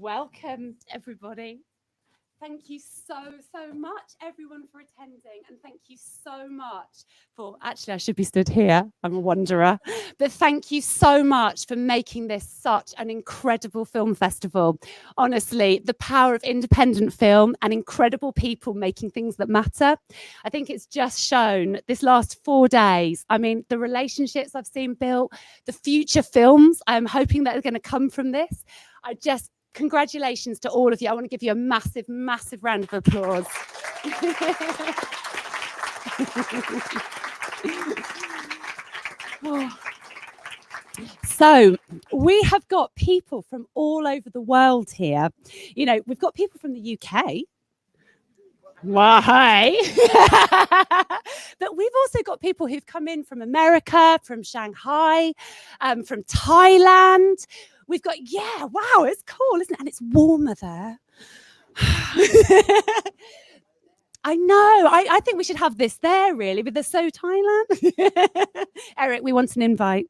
Welcome, everybody. Thank you so much, everyone, for attending. And thank you so much for, actually, I should be stood here. I'm a wanderer. But thank you so much for making this such an incredible film festival. Honestly, the power of independent film and incredible people making things that matter. I think it's just shown this last 4 days. I mean, the relationships I've seen built, the future films I'm hoping that are going to come from this. Congratulations to all of you. I want to give you a massive, massive round of applause. So we have got people from all over the world here. You know, we've got people from the UK. Why? But we've also got people who've come in from America, from Shanghai, from Thailand. We've got, yeah, wow, it's cool, isn't it? And it's warmer there. I know. I think we should have this there, really, with the SoHO Thailand. Eric, we want an invite.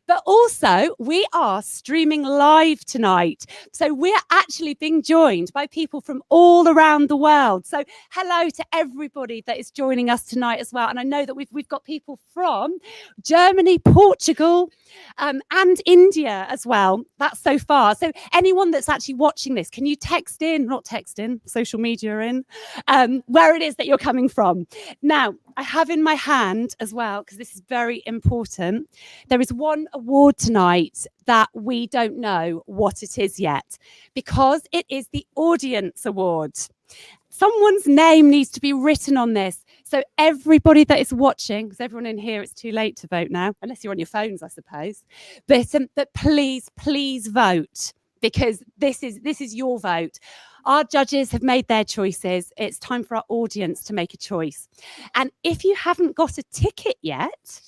But also we are streaming live tonight, so we're actually being joined by people from all around the world. So hello to everybody that is joining us tonight as well. And I know that we've got people from Germany, Portugal, and India as well. That's so far. So anyone that's actually watching this, can you text in, not text in, social media in, where it is that you're coming from. Now, I have in my hand as well, because this is very important, there is one award tonight that we don't know what it is yet, because it is the Audience Award. Someone's name needs to be written on this. So everybody that is watching, because everyone in here, it's too late to vote now, unless you're on your phones, I suppose. But please, please vote, because this is your vote. Our judges have made their choices. It's time for our audience to make a choice. And if you haven't got a ticket yet,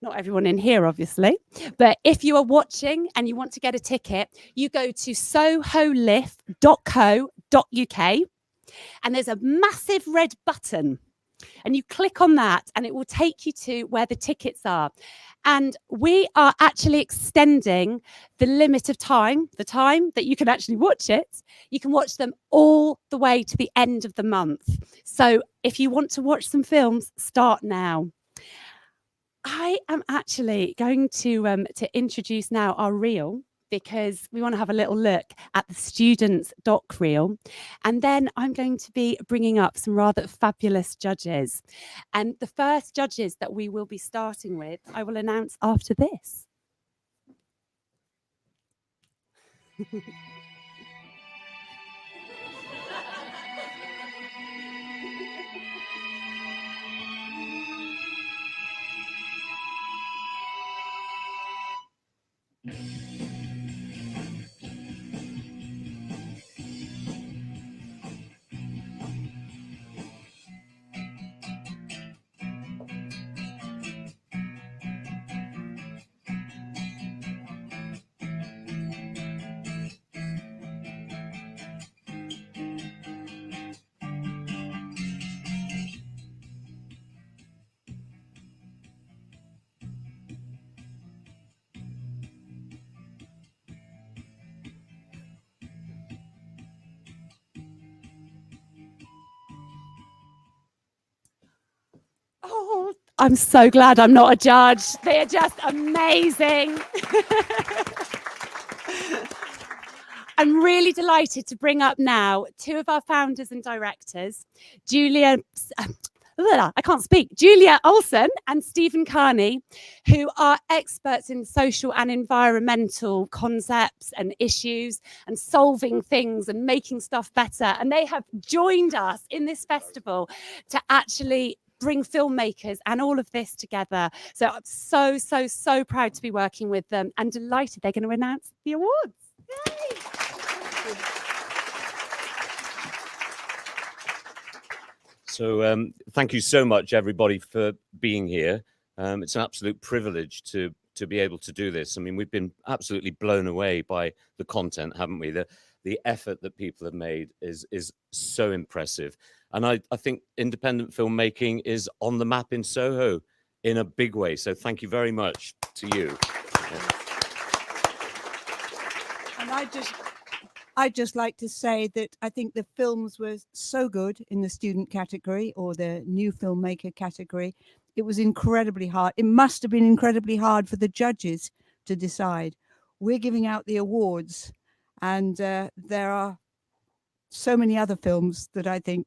not everyone in here, obviously, but if you are watching and you want to get a ticket, you go to SohoLIFF.co.uk, and there's a massive red button, and you click on that and it will take you to where the tickets are. And we are actually extending the limit of time, the time that you can actually watch it. You can watch them all the way to the end of the month. So if you want to watch some films, start now. I am actually going to introduce now our reel, because we want to have a little look at the students' doc reel. And then I'm going to be bringing up some rather fabulous judges. And the first judges that we will be starting with, I will announce after this. Oh, I'm so glad I'm not a judge. They are just amazing. I'm really delighted to bring up now two of our founders and directors, Julia Olsen and Stephen Carney, who are experts in social and environmental concepts and issues and solving things and making stuff better. And they have joined us in this festival to actually bring filmmakers and all of this together. So I'm so proud to be working with them, and delighted they're going to announce the awards. Yay! So thank you so much, everybody, for being here. It's an absolute privilege to be able to do this. I mean, we've been absolutely blown away by the content, haven't we? The effort that people have made is so impressive. And I think independent filmmaking is on the map in Soho in a big way. So thank you very much to you. Yeah. And I'd just like to say that I think the films were so good in the student category or the new filmmaker category. It was incredibly hard. It must have been incredibly hard for the judges to decide. We're giving out the awards, and there are so many other films that I think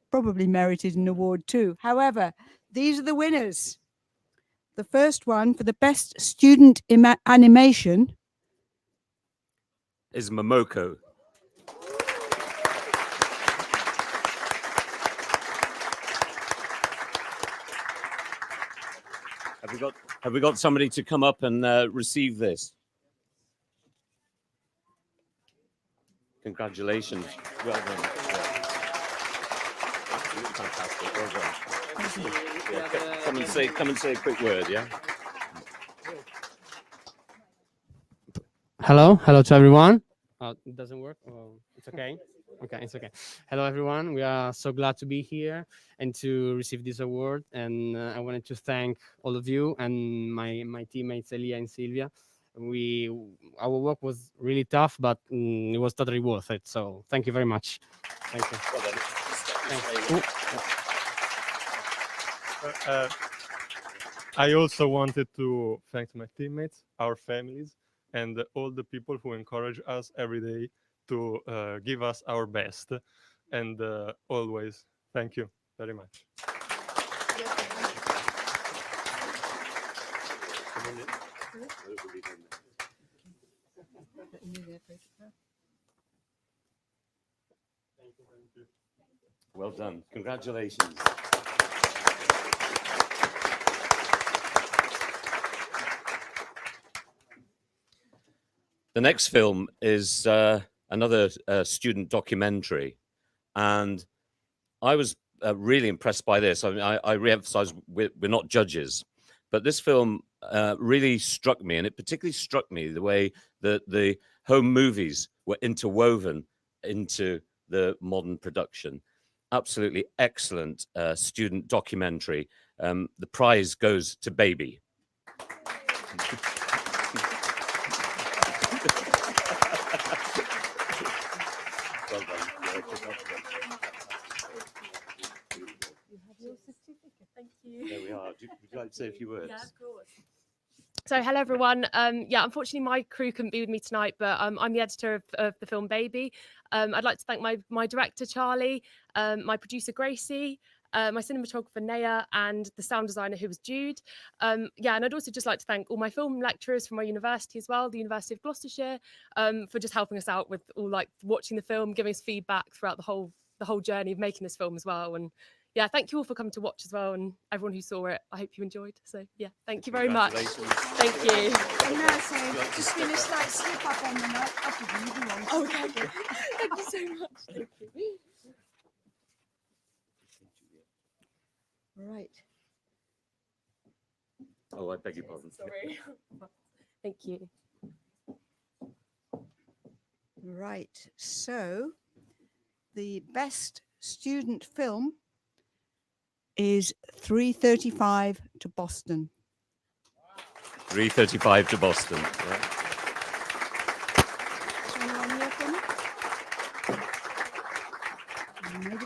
probably merited an award too. However, these are the winners. The first one for the best student animation is Momoko. Have we got somebody to come up and receive this? Congratulations. Well done. Absolutely fantastic. Well done. Yeah, come and say a quick word, yeah? Hello to everyone. It doesn't work. Oh, it's okay. Okay, it's okay. Hello, everyone. We are so glad to be here and to receive this award. And I wanted to thank all of you and my teammates Elia and Silvia. Our work was really tough, but it was totally worth it. So thank you very much. Thank you. Well done. I also wanted to thank my teammates, our families, and all the people who encourage us every day to give us our best. And always, thank you very much. Well done. Congratulations. The next film is another student documentary, and I was really impressed by this. I mean, I re-emphasize we're not judges, but this film really struck me, and it particularly struck me the way that the home movies were interwoven into the modern production. Absolutely excellent student documentary. The prize goes to Baby. Well done. You have your certificate. Thank you. There we are. Would you like to say a few words? Yeah, of course. So hello everyone. Yeah, unfortunately my crew couldn't be with me tonight, but I'm the editor of the film Baby. I'd like to thank my director Charlie, my producer Gracie, my cinematographer Naya, and the sound designer who was Jude. Yeah, and I'd also just like to thank all my film lecturers from my university as well, the University of Gloucestershire, for just helping us out with all like watching the film, giving us feedback throughout the whole journey of making this film as well. And yeah, thank you all for coming to watch as well, and everyone who saw it. I hope you enjoyed. So yeah, thank you very much. Thank you. And now say, just finish that slip up on the note. Oh, thank you. Thank you so much. Thank you. Right. Oh, I beg your pardon. Sorry. Thank you. Right. So the best student film is 3:35 to Boston. 3:35 to Boston. Yeah.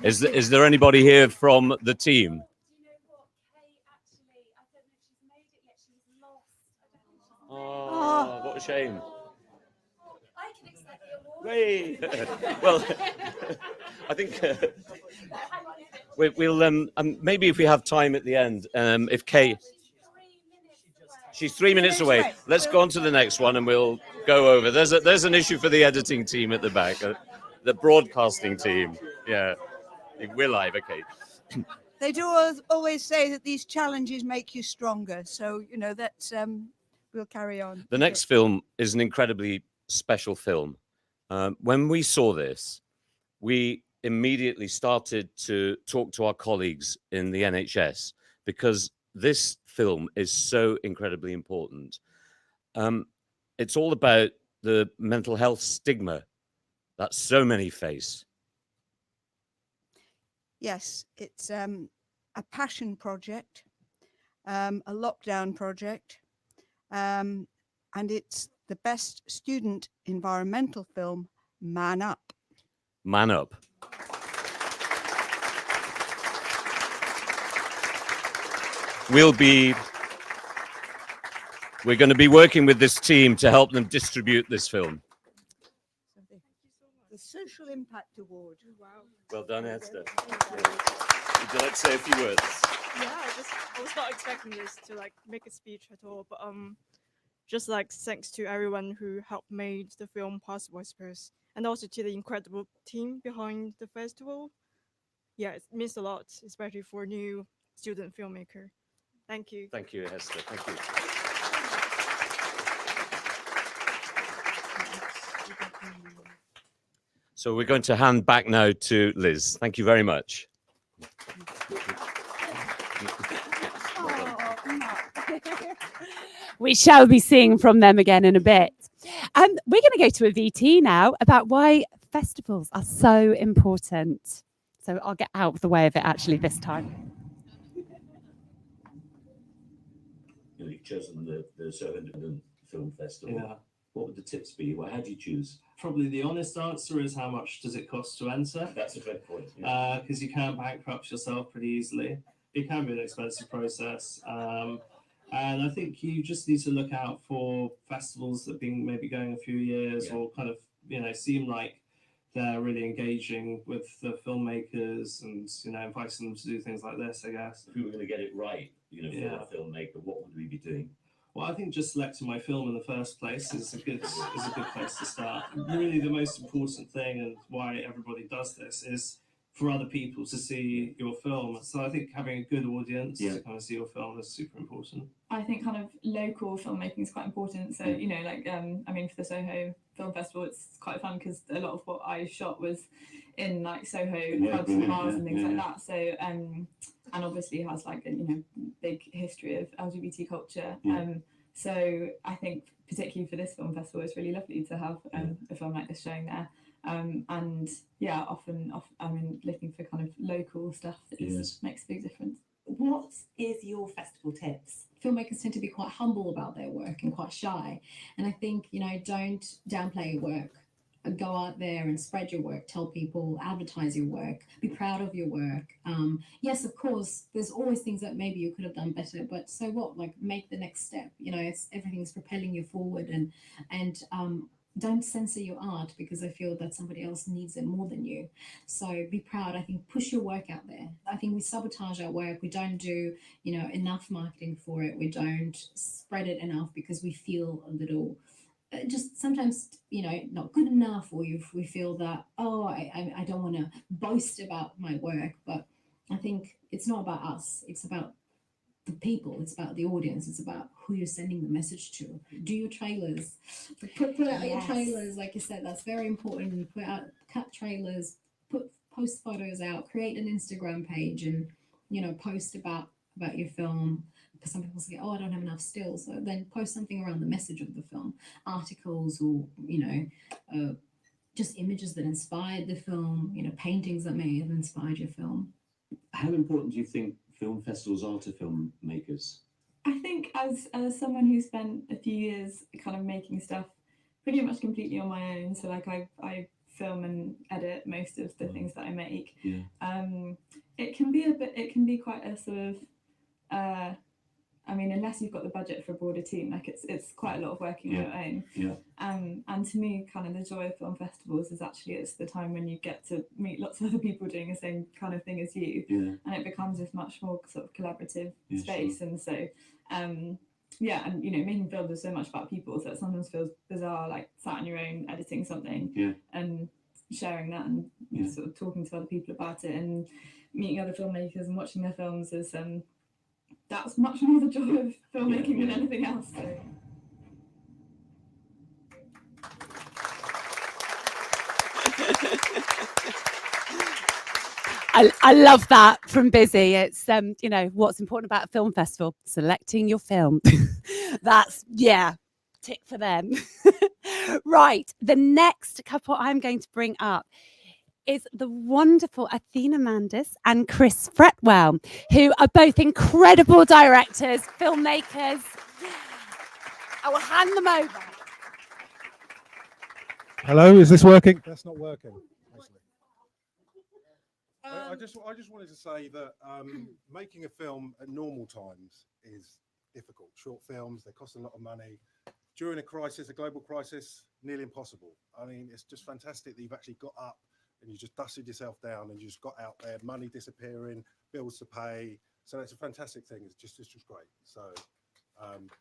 Is there anybody here from the team? Oh, what a shame. I can accept the award. Hey. Well, I think we'll maybe if we have time at the end, if Kay, she's 3 minutes away. Let's go on to the next one and we'll go over. There's an issue for the editing team at the back, the broadcasting team. Yeah, we're live. Okay. They do always say that these challenges make you stronger. So, you know, that's we'll carry on. The next film is an incredibly special film. When we saw this, we immediately started to talk to our colleagues in the NHS because this film is so incredibly important. It's all about the mental health stigma that so many face. Yes, it's a passion project, a lockdown project, and it's the best student environmental film, Man Up. Man up. We're going to be working with this team to help them distribute this film. The Social Impact Award. Wow. Well done, Esther. Would you like to say a few words? Yeah, I was not expecting this to like make a speech at all, but just like thanks to everyone who helped made the film possible, I suppose, and also to the incredible team behind the festival. Yeah, it means a lot, especially for a new student filmmaker. Thank you. Thank you, Esther. Thank you. So we're going to hand back now to Liz. Thank you very much. We shall be seeing from them again in a bit. We're going to go to a VT now about why festivals are so important. So I'll get out of the way of it actually this time. You've chosen the SoHo Independent Film Festival. Yeah. What would the tips be? Well, how do you choose? Probably the honest answer is how much does it cost to enter? That's a fair point. Because you can bankrupt yourself pretty easily. It can be an expensive process. And I think you just need to look out for festivals that have been maybe going a few years or kind of, seem like they're really engaging with the filmmakers and, inviting them to do things like this, I guess. If we were going to get it right, for a filmmaker, what would we be doing? Well, I think just selecting my film in the first place is a good place to start. Really, the most important thing and why everybody does this is for other people to see your film. So I think having a good audience to kind of see your film is super important. I think kind of local filmmaking is quite important. So, for the SoHo Film Festival, it's quite fun because a lot of what I shot was in like SoHo clubs and bars and things like that. So, and obviously it has like a, big history of LGBT culture. So I think particularly for this film festival, it's really lovely to have a film like this showing there. Often looking for kind of local stuff that makes a big difference. What is your festival tips? Filmmakers tend to be quite humble about their work and quite shy. And I think, don't downplay your work. Go out there and spread your work, tell people, advertise your work, be proud of your work. Yes, of course, there's always things that maybe you could have done better, but so what? Like, make the next step. Everything's propelling you forward, and don't censor your art because I feel that somebody else needs it more than you. So be proud. I think push your work out there. I think we sabotage our work. We don't do, enough marketing for it. We don't spread it enough because we feel a little just sometimes, not good enough, or we feel that, I don't want to boast about my work. But I think it's not about us. It's about the people. It's about the audience. It's about who you're sending the message to. Do your trailers. Put out your trailers, like you said. That's very important. Cut trailers. Post photos out. Create an Instagram page and post about your film. Because some people say, I don't have enough stills. So then post something around the message of the film, articles, or just images that inspired the film. Paintings that may have inspired your film. How important do you think film festivals are to filmmakers? I think as someone who spent a few years kind of making stuff pretty much completely on my own, so like I film and edit most of the things that I make. It can be quite a sort of unless you've got the budget for a broader team, like it's quite a lot of working on your own. And to me, kind of the joy of film festivals is actually it's the time when you get to meet lots of other people doing the same kind of thing as you, and it becomes this much more sort of collaborative space. And so making films is so much about people, so it sometimes feels bizarre, like sat on your own editing something and sharing that and sort of talking to other people about it and meeting other filmmakers and watching their films is that's much more the joy of filmmaking than anything else. So. I love that from Busy. It's what's important about a film festival: selecting your film. That's tick for them. Right, the next couple I'm going to bring up is the wonderful Athena Mandis and Chris Fretwell, who are both incredible directors, filmmakers. I will hand them over. Hello, is this working? That's not working. I just wanted to say that making a film at normal times is difficult. Short films, they cost a lot of money. During a crisis, a global crisis, nearly impossible. I mean, it's just fantastic that you've actually got up and you just dusted yourself down and you just got out there, money disappearing, bills to pay. So it's a fantastic thing. It's just great. So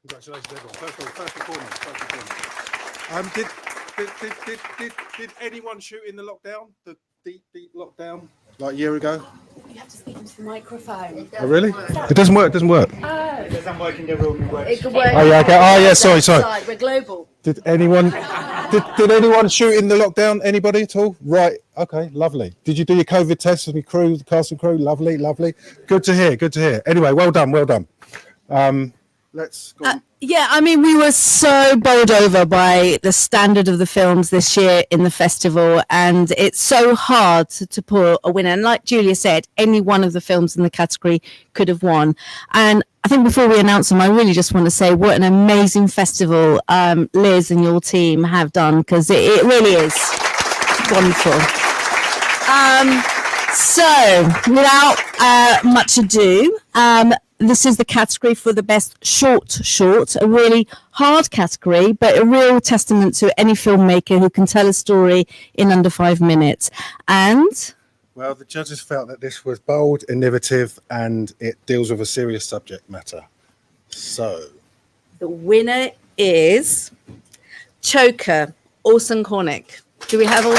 congratulations, everyone. First and foremost. Did anyone shoot in the lockdown? The deep lockdown, like a year ago? You have to speak into the microphone. Oh, really? It doesn't work. It doesn't work. Oh. It doesn't work in the room. It could work. Oh yeah. Okay. Oh yeah. Sorry. We're global. Did anyone shoot in the lockdown? Anybody at all? Right. Okay. Lovely. Did you do your COVID tests with your crew, the cast and crew? Lovely. Good to hear. Anyway, well done. Let's go on. Yeah, I mean, we were so bowled over by the standard of the films this year in the festival, and it's so hard to pull a winner. And like Julia said, any one of the films in the category could have won. And I think before we announce them, I really just want to say what an amazing festival Liz and your team have done, because it really is wonderful. So without much ado, this is the category for the best short, a really hard category, but a real testament to any filmmaker who can tell a story in under 5 minutes. And well, the judges felt that this was bold, innovative, and it deals with a serious subject matter. So the winner is Choker, Orson Cornick. Do we have all?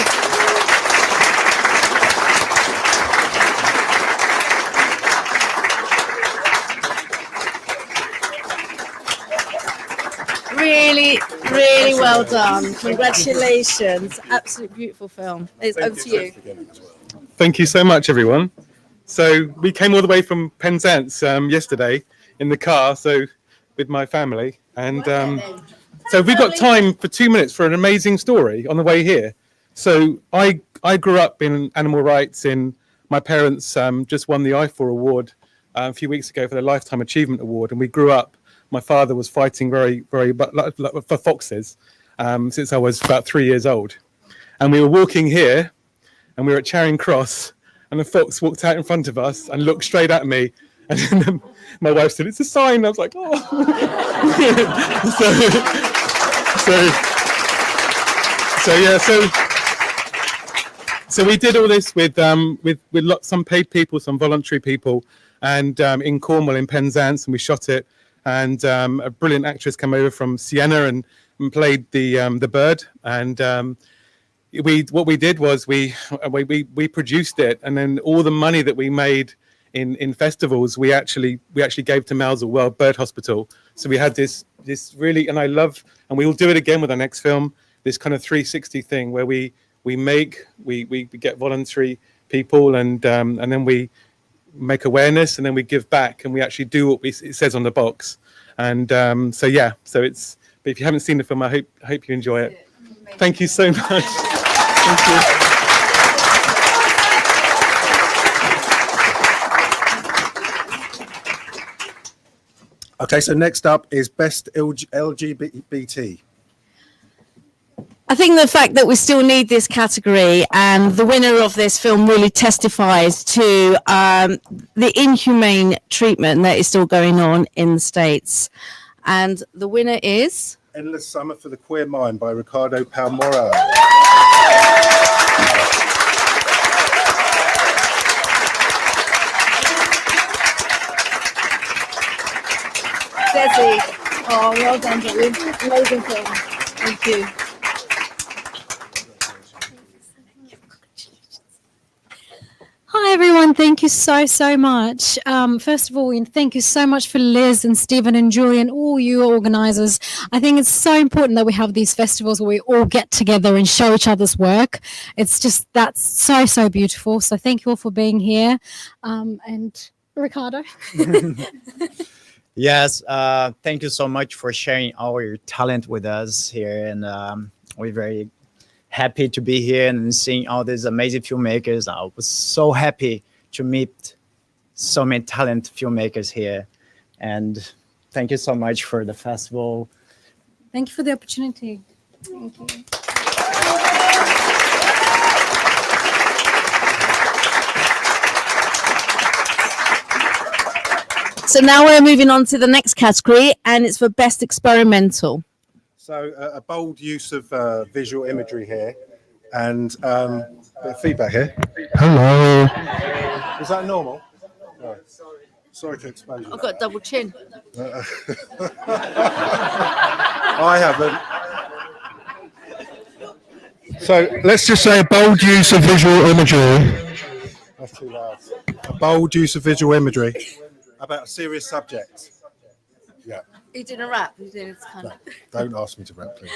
Really well done. Congratulations. Absolutely beautiful film. It's over to you. Thank you so much, everyone. So we came all the way from Penzance yesterday in the car, so with my family. And so we've got time for 2 minutes for an amazing story on the way here. So I grew up in animal rights. My parents just won the IFAW award a few weeks ago for the Lifetime Achievement Award, and we grew up. My father was fighting very for foxes since I was about 3 years old. And we were walking here and we were at Charing Cross and a fox walked out in front of us and looked straight at me. And then my wife said, "It's a sign." I was like, "Oh." So we did all this with some paid people, some voluntary people, and in Cornwall, in Penzance, and we shot it. And a brilliant actress came over from Siena and played the bird. And what we did was we produced it, and then all the money that we made in festivals we actually gave to Mousel World Bird Hospital. So we had this really, and we will do it again with our next film, this kind of 360 thing where we get voluntary people and then we make awareness, and then we give back, and we actually do what it says on the box. And so it's, but if you haven't seen the film, I hope you enjoy it. Thank you so much. Thank you. okay, so next up is best LGBT. I think the fact that we still need this category, and the winner of this film really testifies to the inhumane treatment that is still going on in the States. And the winner is Endless Summer for the Queer Mind by Ricardo Palmora. Desi. Oh, well done, Desi. Amazing film. Thank you. Hi everyone, thank you so much. First of all, thank you so much for Liz and Stephen and Julie and all you organisers. I think it's so important that we have these festivals where we all get together and show each other's work. It's just, that's so beautiful. So thank you all for being here. And Ricardo. Yes, thank you so much for sharing all your talent with us here. And we're very happy to be here and seeing all these amazing filmmakers. I was so happy to meet so many talented filmmakers here. And thank you so much for the festival. Thank you for the opportunity. Thank you. So now we're moving on to the next category, and it's for best experimental. So a bold use of visual imagery here, and a bit of feedback here. Hello. Is that normal? No. Sorry to expose you. I've got a double chin. I haven't. So let's just say a bold use of visual imagery. That's too loud. A bold use of visual imagery about a serious subject. Yeah. Are you doing a rap? You're doing this kind No, don't ask me to rap, please.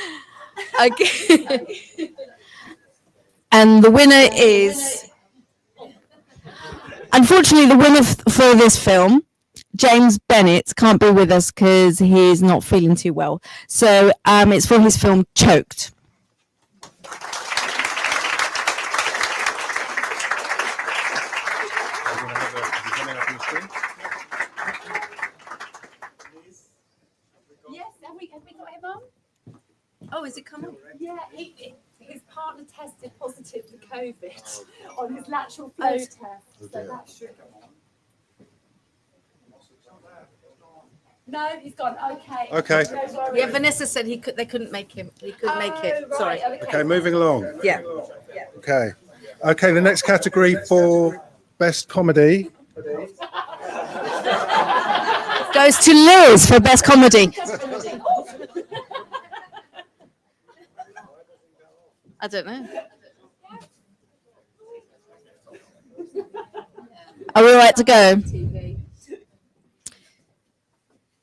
Okay. And the winner is, unfortunately, the winner for this film, James Bennett, can't be with us because he's not feeling too well. So it's for his film Choked. Yes, have we got him on? Oh, is it coming? Yeah, his partner tested positive for COVID on his lateral flow test. So that should. No, he's gone. Okay. Okay. No worries. Yeah, Vanessa said they couldn't make him. He couldn't make it. Right, Sorry. Okay, moving along. Yeah. Okay. Okay, the next category for best comedy. Goes to Liz for best comedy. I don't know. Are we all right to go?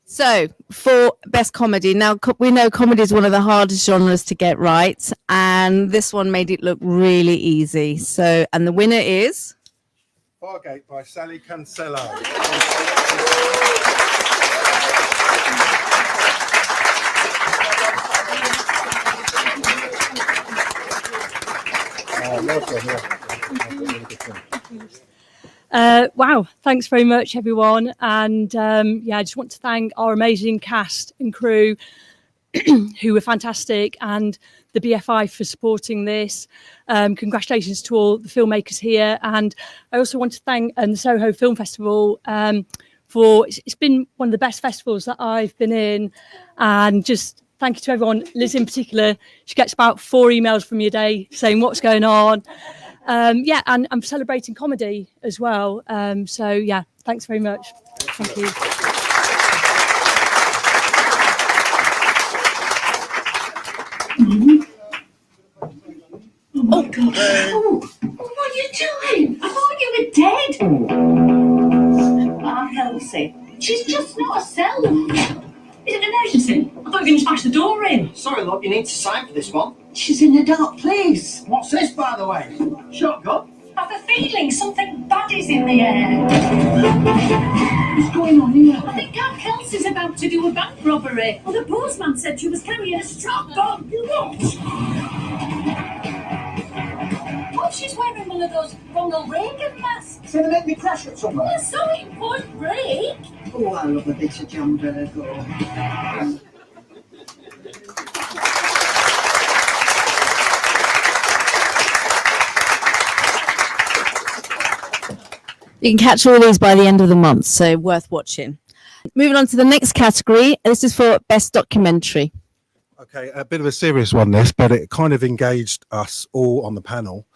So, for best comedy, now we know comedy is one of the hardest genres to get right, and this one made it look really easy. So, and the winner is Fargate by Sally Cancelo. Wow, thanks very much, everyone. And I just want to thank our amazing cast and crew who were fantastic, and the BFI for supporting this. Congratulations to all the filmmakers here. And I also want to thank the Soho Film Festival for, it's been one of the best festivals that I've been in. And just thank you to everyone. Liz in particular, she gets about 4 emails from me a day saying what's going on. And I'm celebrating comedy as well. Thanks very much. Thank you. Oh my God. Oh, what are you doing? I thought you were dead. Aunt Elsie. She's just not herself. Is it an emergency? I thought you were going to smash the door in. Sorry, love, you need to sign for this one. She's in a dark place. What's this, by the way? Shotgun? I have a feeling something bad is in the air. What's going on here? I think Aunt Kelsey's about to do a bank robbery. Well, the postman said she was carrying a strap gun. You what? Oh, she's wearing one of those Ronald Reagan masks. It's going to make me crash it somewhere. Well, so it would break. Oh, I love a bit of John Virgo. You can catch all these by the end of the month, so worth watching. Moving on to the next category. This is for best documentary. Okay, a bit of a serious one, this, but it kind of engaged us all on the panel.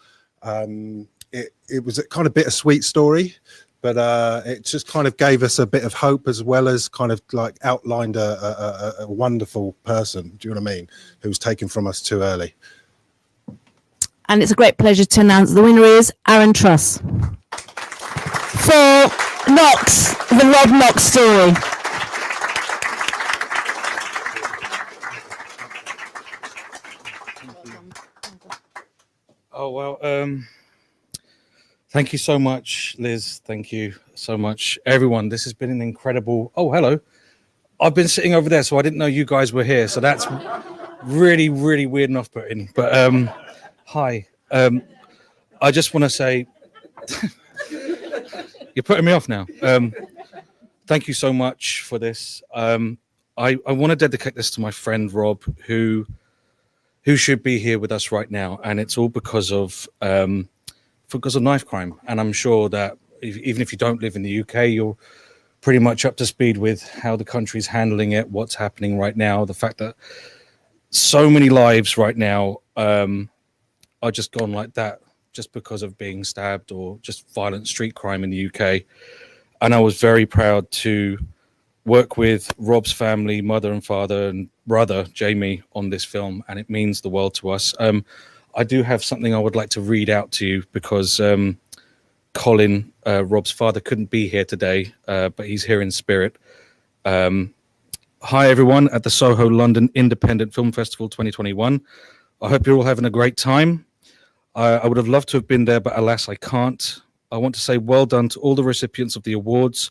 It was a kind of bittersweet story, but it just kind of gave us a bit of hope, as well as kind of like outlined a wonderful person, do you know what I mean, who was taken from us too early. And it's a great pleasure to announce the winner is Aaron Truss for Knox, the Rob Knox story. Oh, well, thank you so much, Liz. Thank you so much, everyone. This has been an incredible... Oh, hello. I've been sitting over there, so I didn't know you guys were here. So that's really, really weird and off-putting. But hi. I just want to say... You're putting me off now. Thank you so much for this. I want to dedicate this to my friend, Rob, who should be here with us right now, and it's all because of knife crime. And I'm sure that even if you don't live in the UK, pretty much up to speed with how the country's handling it, what's happening right now, the fact that so many lives right now are just gone like that just because of being stabbed or just violent street crime in the UK. And I was very proud to work with Rob's family, mother and father and brother, Jamie, on this film, and it means the world to us. I do have something I would like to read out to you because Colin, Rob's father, couldn't be here today, but he's here in spirit. Hi, everyone, at the Soho London Independent Film Festival 2021. I hope you're all having a great time. I would have loved to have been there, but alas, I can't. I want to say well done to all the recipients of the awards.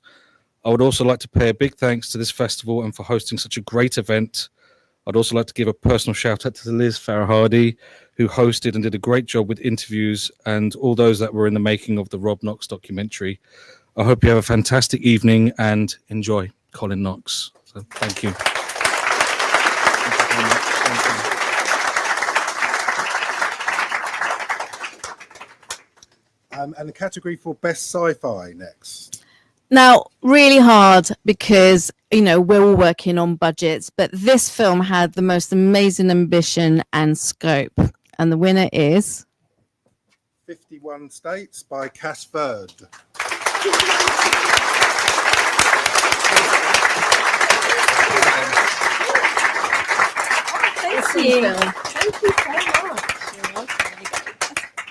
I would also like to pay a big thanks to this festival and for hosting such a great event. I'd also like to give a personal shout out to Liz Farahadi, who hosted and did a great job with interviews, and all those that were in the making of the Rob Knox documentary. I hope you have a fantastic evening and enjoy. Colin Knox. So thank you. And the category for best sci-fi next. Now, really hard because, you know, we're all working on budgets, but this film had the most amazing ambition and scope. And the winner is 51 States by Cass Bird. Thank you. Thank you so much.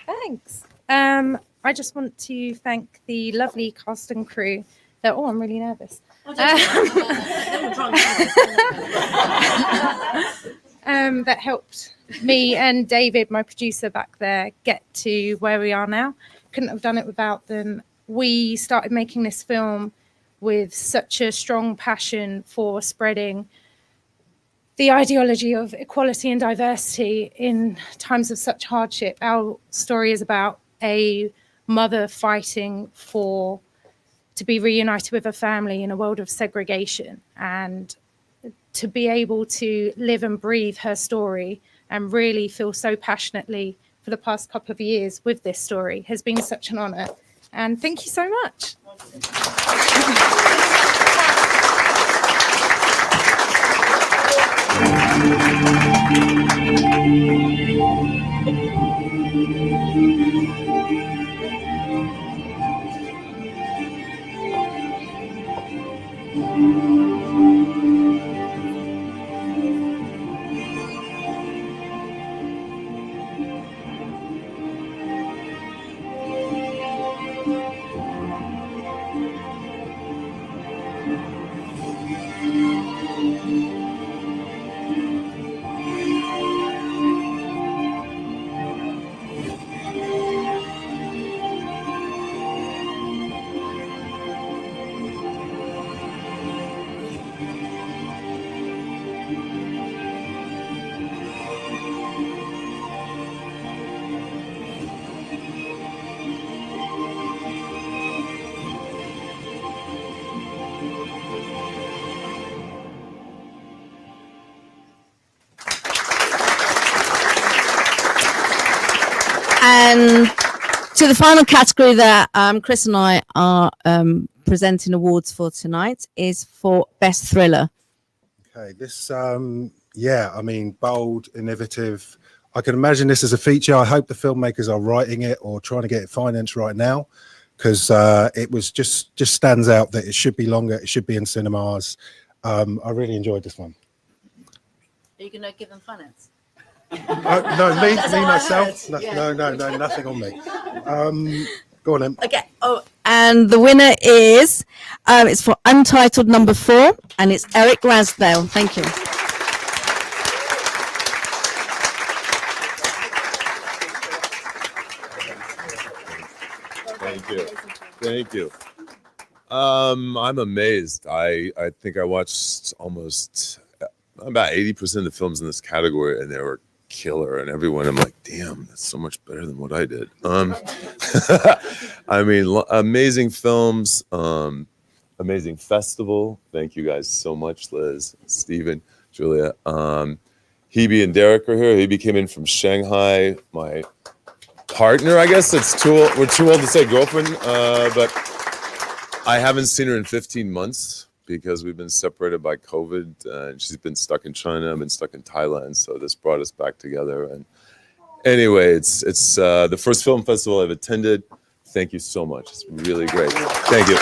Thanks. I just want to thank the lovely cast and crew. I'm really nervous. That helped me and David, my producer back there, get to where we are now. Couldn't have done it without them. We started making this film with such a strong passion for spreading the ideology of equality and diversity in times of such hardship. Our story is about a mother fighting to be reunited with her family in a world of segregation, and to be able to live and breathe her story and really feel so passionately for the past couple of years with this story has been such an honor. And thank you so much. And to the final category that Chris and I are presenting awards for tonight is for best thriller. Okay, this, yeah, I mean, bold, innovative. I can imagine this as a feature. I hope the filmmakers are writing it or trying to get it financed right now, because it was just stands out that it should be longer. It should be in cinemas. I really enjoyed this one. Are you going to give them finance? No, me myself. No, nothing on me. Go on then. Okay. Oh, and the winner is it's for Untitled number 4, and it's Eric Rasdale. Thank you. Thank you. I'm amazed. I think I watched almost about 80% of the films in this category, and they were killer, and everyone I'm like, damn, that's so much better than what I did. I mean, amazing films, amazing festival. Thank you guys so much, Liz, Stephen, Julia. Hebe and Derek are here. Hebe came in from Shanghai. My partner, I guess we're too old to say girlfriend, but I haven't seen her in 15 months because we've been separated by COVID, and she's been stuck in China. I've been stuck in Thailand, so this brought us back together. And anyway, it's the first film festival I've attended. Thank you so much. It's really great. Thank you.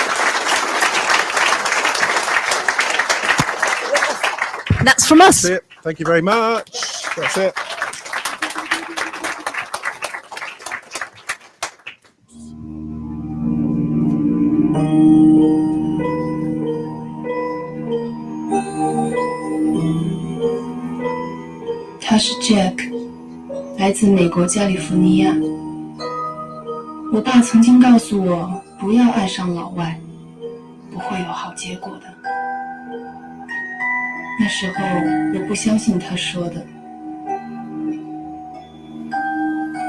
That's from us. That's it. Thank you very much. That's it.他是 Jack， 来自美国加利福尼亚。我爸曾经告诉我，不要爱上老外，不会有好结果的。那时候我不相信他说的，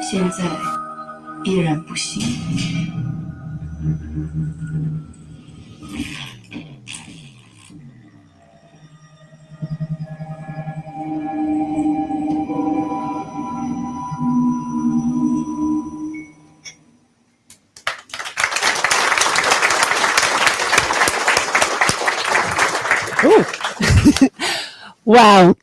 现在依然不信。Wow.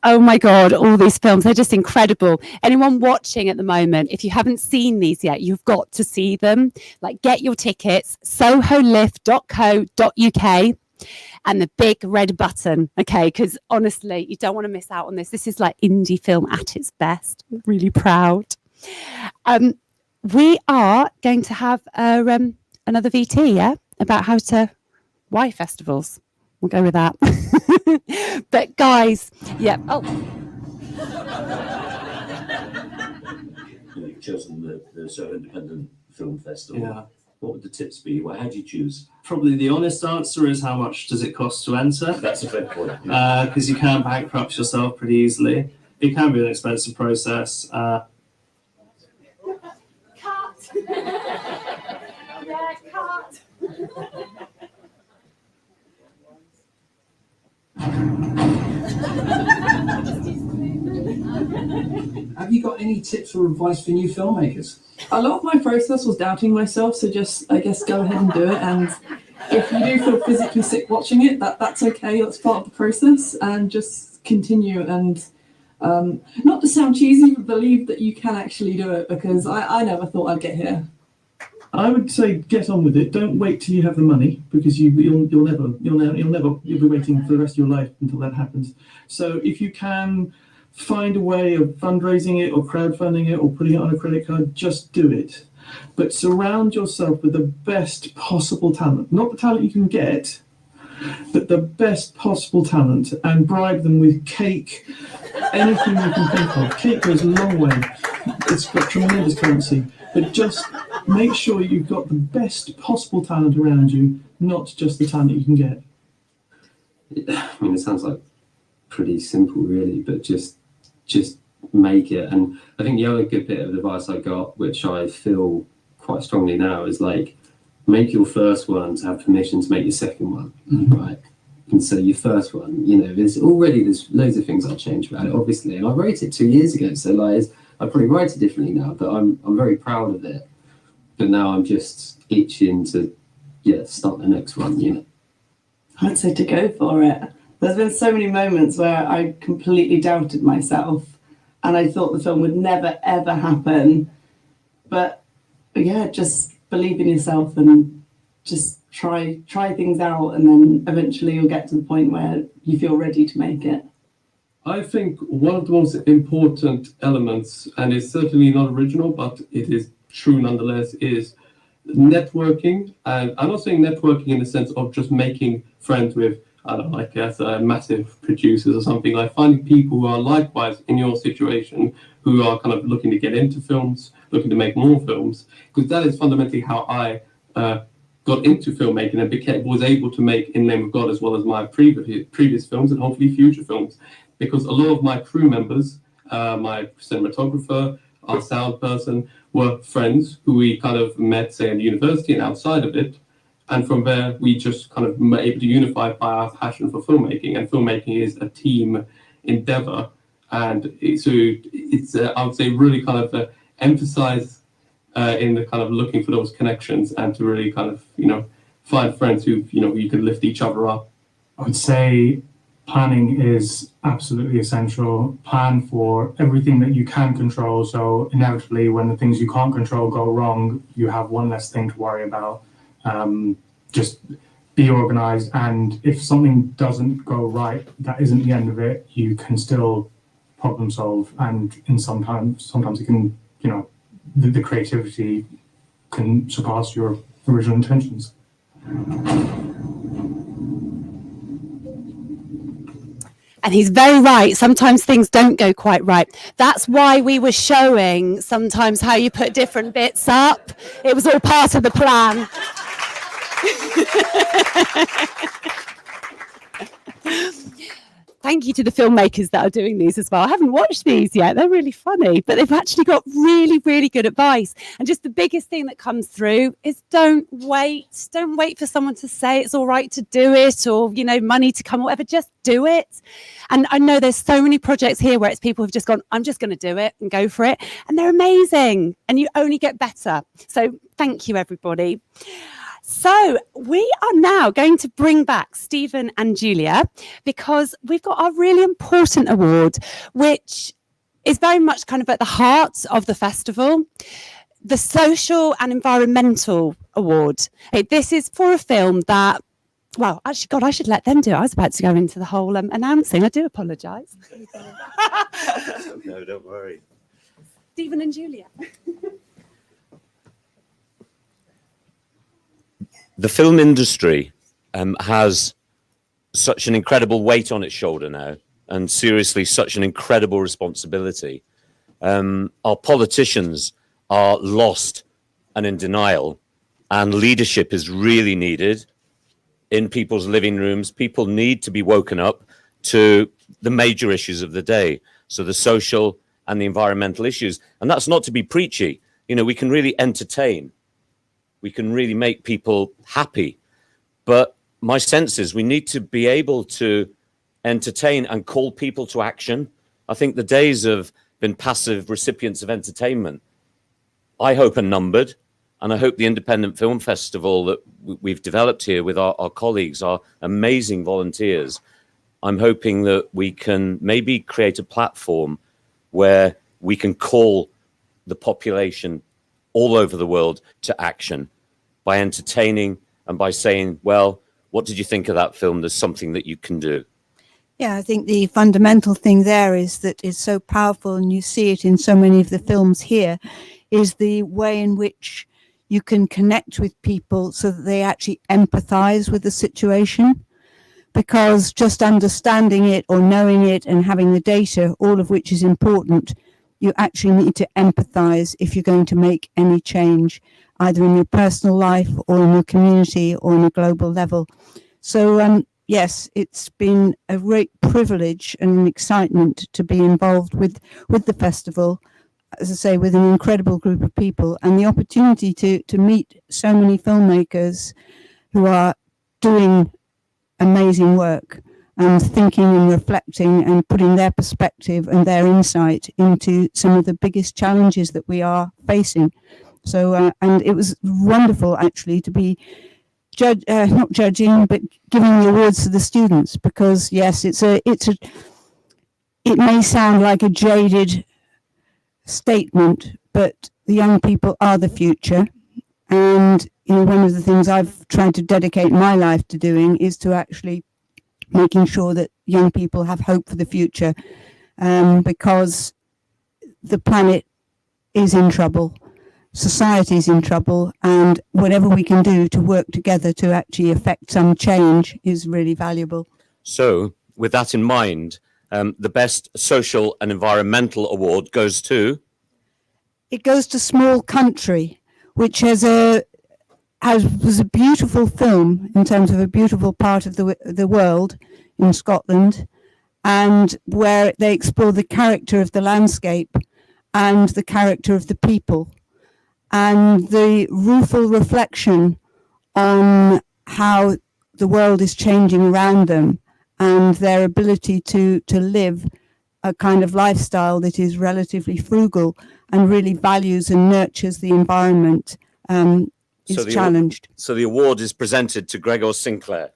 Oh my God, all these films, they're just incredible. Anyone watching at the moment, if you haven't seen these yet, you've got to see them. Like, get your tickets, SohoLIFF.co.uk, and the big red button, okay? Because honestly, you don't want to miss out on this. This is like indie film at its best. I'm really proud. We are going to have another VT, yeah, about why festivals. We'll go with that. But guys, yeah. Oh. You've chosen the Soho Independent Film Festival. Yeah. What would the tips be? How do you choose? Probably the honest answer is how much does it cost to enter? That's a fair point. Because you can bankrupt yourself pretty easily. It can be an expensive process. Cut. Yeah, cut. Have you got any tips or advice for new filmmakers? A lot of my process was doubting myself, so just, I guess, go ahead and do it. And if you do feel physically sick watching it, that's okay. That's part of the process, and just continue. And not to sound cheesy, but believe that you can actually do it, because I never thought I'd get here. I would say get on with it. Don't wait till you have the money, because you'll be waiting for the rest of your life until that happens. So if you can find a way of fundraising it or crowdfunding it or putting it on a credit card, just do it. But surround yourself with the best possible talent, not the talent you can get, but the best possible talent, and bribe them with cake, anything you can think of. Cake goes a long way. It's got tremendous currency. But just make sure you've got the best possible talent around you, not just the talent you can get. I mean, it sounds like pretty simple, really, but just make it. And I think the other good bit of advice I got, which I feel quite strongly now, is like, make your first one to have permission to make your second one, right? And so your first one, there's loads of things I'll change about it, obviously. And I wrote it 2 years ago, so like, I probably write it differently now, but I'm very proud of it. But now I'm just itching to, start the next one, I'd say to go for it. There's been so many moments where I completely doubted myself, and I thought the film would never, ever happen. But yeah, just believe in yourself and just try things out, and then eventually you'll get to the point where you feel ready to make it. I think one of the most important elements, and it's certainly not original, but it is true nonetheless, is networking. And I'm not saying networking in the sense of just making friends with, massive producers or something, like finding people who are likewise in your situation, who are kind of looking to get into films, looking to make more films, because that is fundamentally how I got into filmmaking and was able to make In the Name of God, as well as my previous films and hopefully future films. Because a lot of my crew members, my cinematographer, our sound person, were friends who we kind of met, say, in university and outside of it. And from there, we just kind of were able to unify by our passion for filmmaking. And filmmaking is a team endeavor. And it's I would say, really kind of emphasize in the kind of looking for those connections, and to really kind of, find friends who you can lift each other up. I would say planning is absolutely essential. Plan for everything that you can control. So inevitably, when the things you can't control go wrong, you have one less thing to worry about. Just be organized. And if something doesn't go right, that isn't the end of it. You can still problem solve. And sometimes it can, the creativity can surpass your original intentions. And he's very right. Sometimes things don't go quite right. That's why we were showing sometimes how you put different bits up. It was all part of the plan. Thank you to the filmmakers that are doing these as well. I haven't watched these yet. They're really funny, but they've actually got really, really good advice. And just the biggest thing that comes through is don't wait. Don't wait for someone to say it's all right to do it or, money to come, or whatever. Just do it. And I know there's so many projects here where it's people who've just gone, I'm just going to do it and go for it. And they're amazing. And you only get better. So thank you, everybody. So we are now going to bring back Stephen and Julia because we've got our really important award, which is very much kind of at the heart of the festival, the Social and Environmental Award. This is for a film that, well, actually, God, I should let them do it. I was about to go into the whole announcing. I do apologise. No, don't worry. Stephen and Julia. The film industry has such an incredible weight on its shoulder now, and seriously, such an incredible responsibility. Our politicians are lost and in denial, and leadership is really needed in people's living rooms. People need to be woken up to the major issues of the day, so the social and the environmental issues. And that's not to be preachy. We can really entertain. We can really make people happy. But my sense is we need to be able to entertain and call people to action. I think the days of being passive recipients of entertainment, I hope, are numbered. And I hope the Independent Film Festival that we've developed here with our colleagues, our amazing volunteers, I'm hoping that we can maybe create a platform where we can call the population all over the world to action by entertaining and by saying, well, what did you think of that film? There's something that you can do. Yeah, I think the fundamental thing there is that is so powerful, and you see it in so many of the films here, is the way in which you can connect with people so that they actually empathize with the situation. Because just understanding it or knowing it and having the data, all of which is important, you actually need to empathize if you're going to make any change, either in your personal life or in your community or on a global level. So yes, it's been a great privilege and an excitement to be involved with the festival, as I say, with an incredible group of people, and the opportunity to meet so many filmmakers who are doing amazing work and thinking and reflecting and putting their perspective and their insight into some of the biggest challenges that we are facing. So, and it was wonderful actually to be not judging, but giving the awards to the students, because yes, it may sound like a jaded statement, but the young people are the future. And one of the things I've tried to dedicate my life to doing is to actually making sure that young people have hope for the future, because the planet is in trouble, society is in trouble, and whatever we can do to work together to actually affect some change is really valuable. So with that in mind, the best social and environmental award goes to? It goes to Small Country, which was a beautiful film in terms of a beautiful part of the world in Scotland, and where they explore the character of the landscape and the character of the people, and the rueful reflection on how the world is changing around them and their ability to live a kind of lifestyle that is relatively frugal and really values and nurtures the environment. is challenged. So the award is presented to Gregor Sinclair,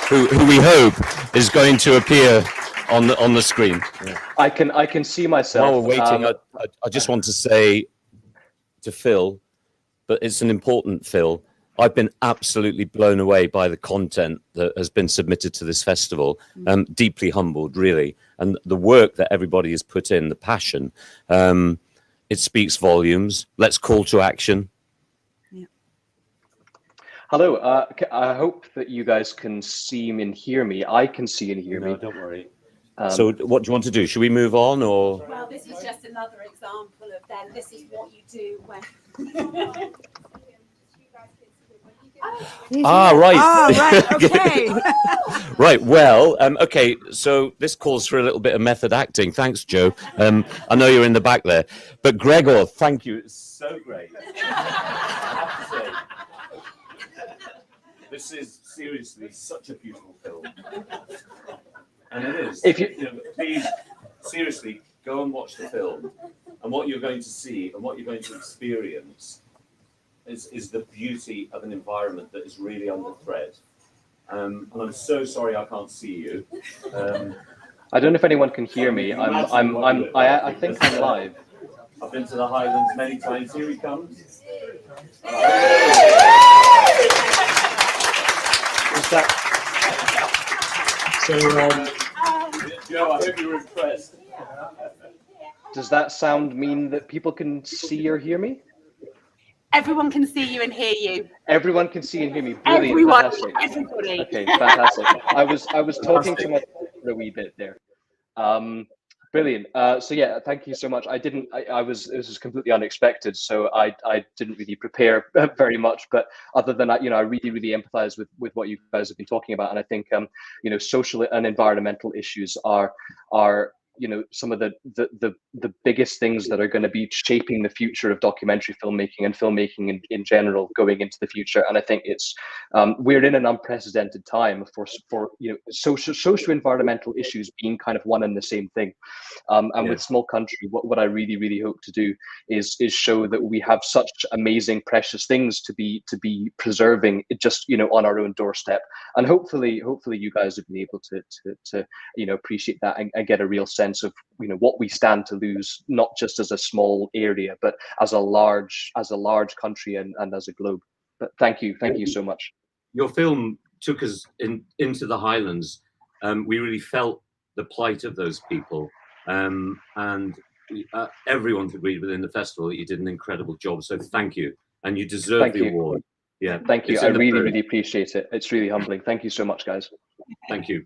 who we hope is going to appear on the screen. Yeah. I can see myself. While we're waiting, I just want to say to Phil, but it's an important Phil. I've been absolutely blown away by the content that has been submitted to this festival. Deeply humbled, really, and the work that everybody has put in, the passion. It speaks volumes. Let's call to action. Yeah. Hello. I hope that you guys can see me and hear me. I can see and hear me. Don't worry. So what do you want to do? Should we move on, or? Well, this is just another example of then this is what you do when. Right. Right. Okay. Right. Well, okay. So this calls for a little bit of method acting. Thanks, Joe. I know you're in the back there, but Gregor, thank you. It's so great. I have to say, this is seriously such a beautiful film, and it is. If you please, seriously, go and watch the film, and what you're going to see and what you're going to experience is the beauty of an environment that is really under threat. And I'm so sorry I can't see you. I don't know if anyone can hear me. I think I'm live. I've been to the Highlands many times. Here he comes. Is that? So, Joe, I hope you were impressed. Does that sound mean that people can see or hear me? Everyone can see you and hear you. Everyone can see and hear me. Brilliant. Everyone, Fantastic. everybody. Okay, fantastic. I was talking to my for a wee bit there. Brilliant. So yeah, thank you so much. This was completely unexpected, so I didn't really prepare very much. But other than that, I really empathize with what you guys have been talking about, and I think social and environmental issues are some of the biggest things that are going to be shaping the future of documentary filmmaking and filmmaking in general going into the future. And I think it's we're in an unprecedented time for social environmental issues being kind of one and the same thing. And with Small Country, what I really hope to do is show that we have such amazing, precious things to be preserving just on our own doorstep. And hopefully you guys have been able to appreciate that and get a real sense of what we stand to lose, not just as a small area, but as a large country and as a globe. But thank you so much. Your film took us into the Highlands. We really felt the plight of those people, and everyone's agreed within the festival that you did an incredible job. So thank you, and you deserve the award. Yeah, thank you. I really appreciate it. It's really humbling. Thank you so much, guys. Thank you.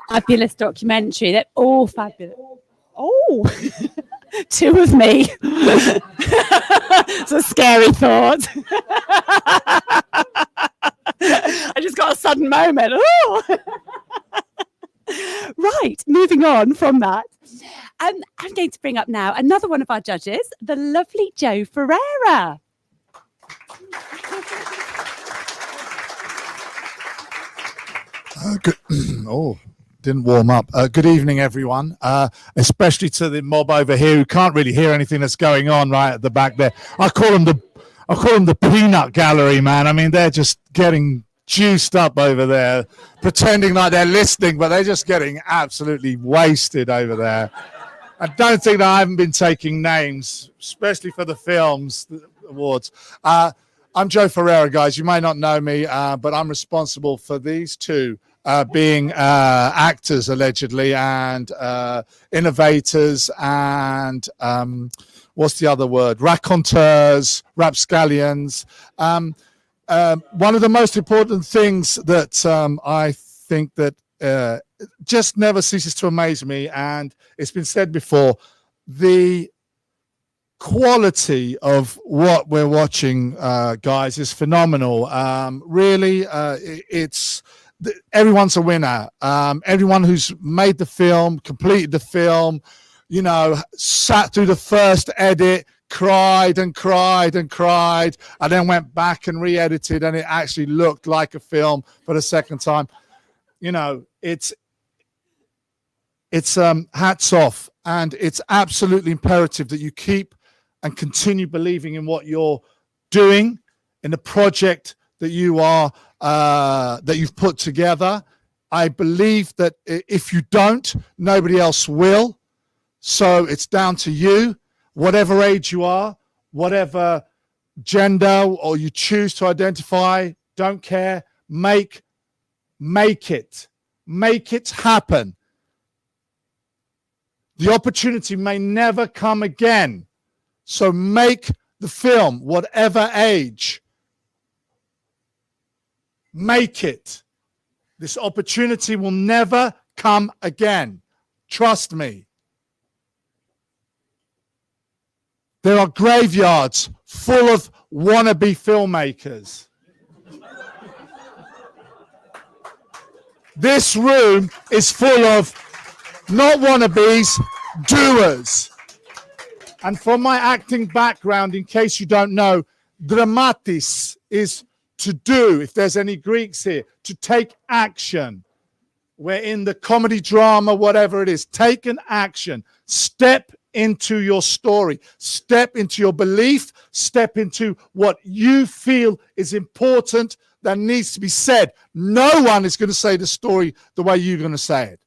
Fabulous documentary. They're all fabulous. Oh, two of me. It's a scary thought. I just got a sudden moment. Oh. Right, moving on from that. I'm going to bring up now another one of our judges, the lovely Jo Ferreira. Didn't warm up. Good evening, everyone, especially to the mob over here who can't really hear anything that's going on right at the back there. I call them the peanut gallery, man. I mean, they're just getting juiced up over there, pretending like they're listening, but they're just getting absolutely wasted over there. I don't think that I haven't been taking names, especially for the films awards. I'm Jo Ferreira, guys. You may not know me, but I'm responsible for these two. Being actors allegedly and innovators and what's the other word? Raconteurs, rapscallions. One of the most important things that I think that just never ceases to amaze me, and it's been said before, the quality of what we're watching, guys, is phenomenal. Really, it's everyone's a winner. Everyone who's made the film, completed the film, sat through the first edit, cried and cried and cried, and then went back and re-edited, and it actually looked like a film for the second time. you know, it's hats off, and it's absolutely imperative that you keep and continue believing in what you're doing, in the project that you are that you've put together. I believe that if you don't, nobody else will. So it's down to you, whatever age you are, whatever gender or you choose to identify, don't care. Make it happen. The opportunity may never come again. So make the film, whatever age. Make it. This opportunity will never come again. Trust me. There are graveyards full of wannabe filmmakers. This room is full of not wannabes, doers. And from my acting background, in case you don't know, dramatis is to do, if there's any Greeks here, to take action. We're in the comedy, drama, whatever it is. Take an action. Step into your story. Step into your belief. Step into what you feel is important that needs to be said. No one is going to say the story the way you're going to say it.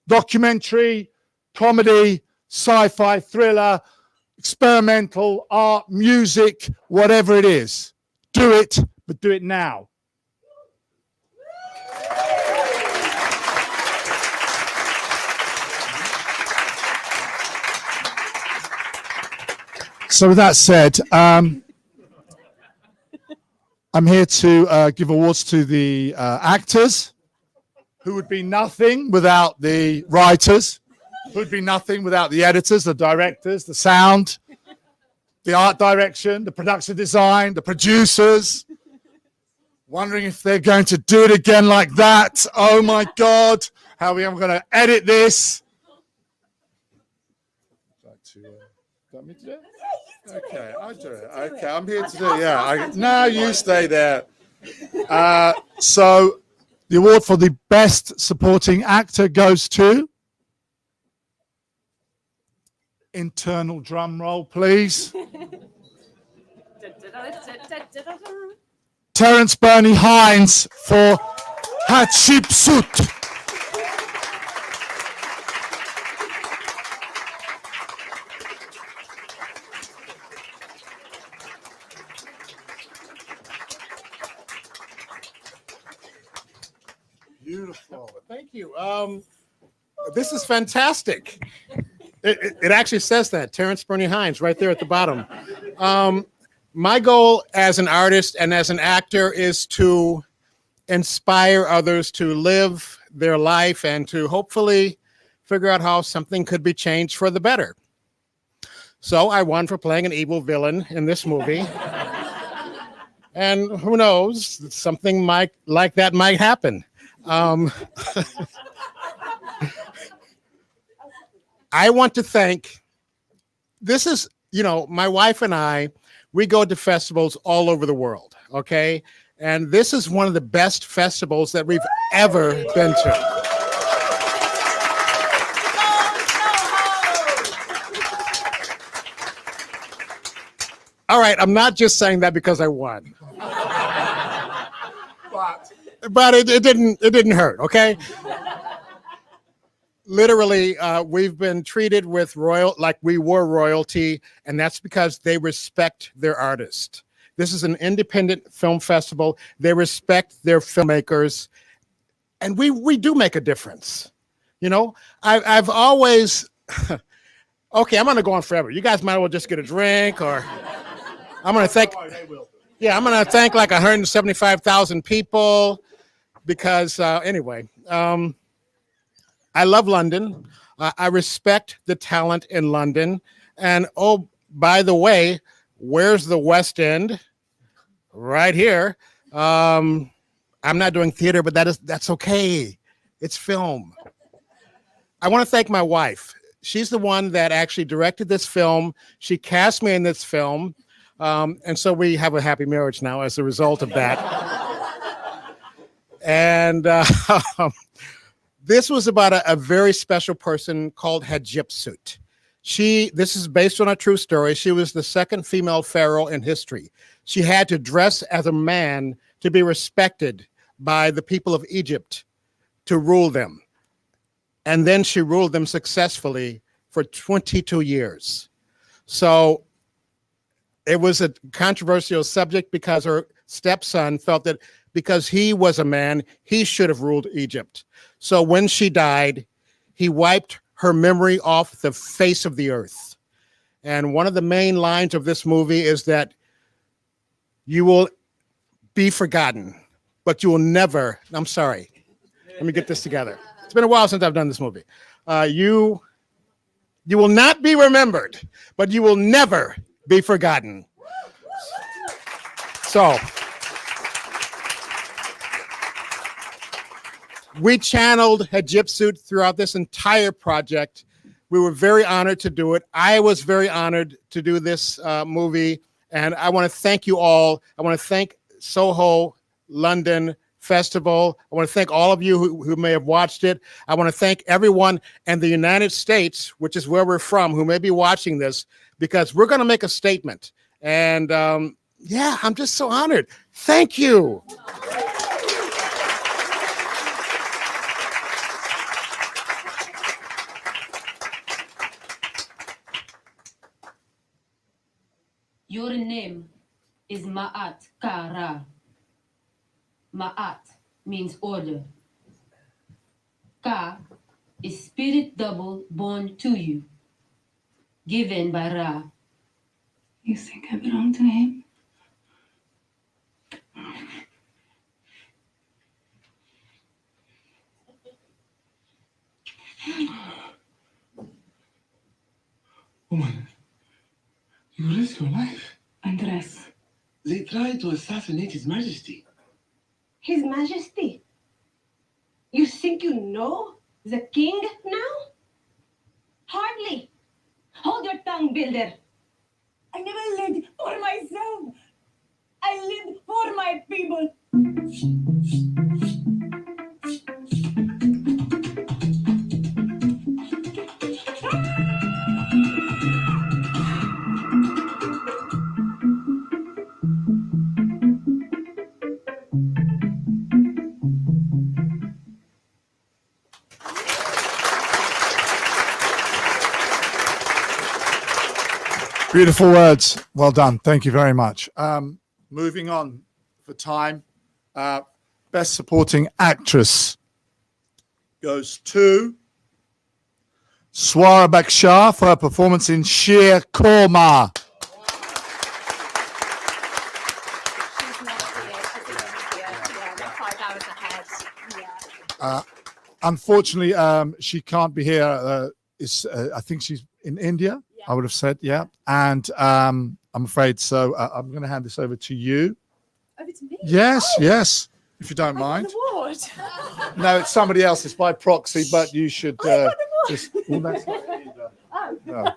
Documentary, comedy, sci-fi, thriller, experimental, art, music, whatever it is. Do it, but do it now. So with that said, I'm here to give awards to the actors, who would be nothing without the writers, who would be nothing without the editors, the directors, the sound, the art direction, the production design, the producers. Wondering if they're going to do it again like that. Oh my God, how are we going to edit this? Want me to do it? Okay, I'll do it. Okay, I'm here to do it. Yeah, no, you stay there. So the award for the best supporting actor goes to, internal drum roll, please. Terence Bernie Hines for Hatshepsut. Beautiful. Thank you. This is fantastic. It actually says that, Terence Bernie Hines, right there at the bottom. My goal as an artist and as an actor is to inspire others to live their life and to hopefully figure out how something could be changed for the better. So I won for playing an evil villain in this movie. And who knows, something like that might happen. I want to thank, this is, you know, my wife and I, we go to festivals all over the world, okay? And this is one of the best festivals that we've ever been to. All right, I'm not just saying that because I won. But it didn't hurt, okay? Literally, we've been treated with like we were royalty, and that's because they respect their artist. This is an independent film festival. They respect their filmmakers, and we do make a difference. You know, I've always, okay, I'm gonna go on forever. You guys might as well just get a drink, or I'm gonna thank, yeah, I'm gonna thank like 175,000 people. Because anyway, I love London. I respect the talent in London. And oh, by the way, where's the West End? Right here. I'm not doing theater, but that's okay. It's film. I want to thank my wife. She's the one that actually directed this film. She cast me in this film. And so we have a happy marriage now as a result of that. And This was about a very special person called Hatshepsut. This is based on a true story. She was the second female pharaoh in history. She had to dress as a man to be respected by the people of Egypt to rule them. And then she ruled them successfully for 22 years. So it was a controversial subject because her stepson felt that because he was a man, he should have ruled Egypt. So when she died, he wiped her memory off the face of the earth. And one of the main lines of this movie is that you will be forgotten, but you will never, I'm sorry, let me get this together. It's been a while since I've done this movie. You will not be remembered, but you will never be forgotten. So we channeled Hatshepsut throughout this entire project. We were very honored to do it. I was very honored to do this movie. And I want to thank you all. I want to thank Soho London Festival. I want to thank all of you who may have watched it. I want to thank everyone in the United States, which is where we're from, who may be watching this, because we're going to make a statement. And yeah, I'm just so honored. Thank you. Your name is Ma'at Kara. Ma'at means order. Ka is spirit double born to you, given by Ra. You think I belong to him? Woman, you risk your life. Andres. They tried to assassinate His Majesty. His Majesty? You think you know the king now? Hardly. Hold your tongue, builder. I never lived for myself. I lived for my people. Beautiful words. Well done. Thank you very much. Moving on for time. Best Supporting Actress goes to Swara Bakshar for her performance in Sheer Korma. Unfortunately, she can't be here. I think she's in India. I would have said, yeah. And I'm afraid so. I'm going to hand this over to you. Over to me? Yes, yes, if you don't mind. Award. No, it's somebody else. It's by proxy, but you should just. Well, that's not it either. No,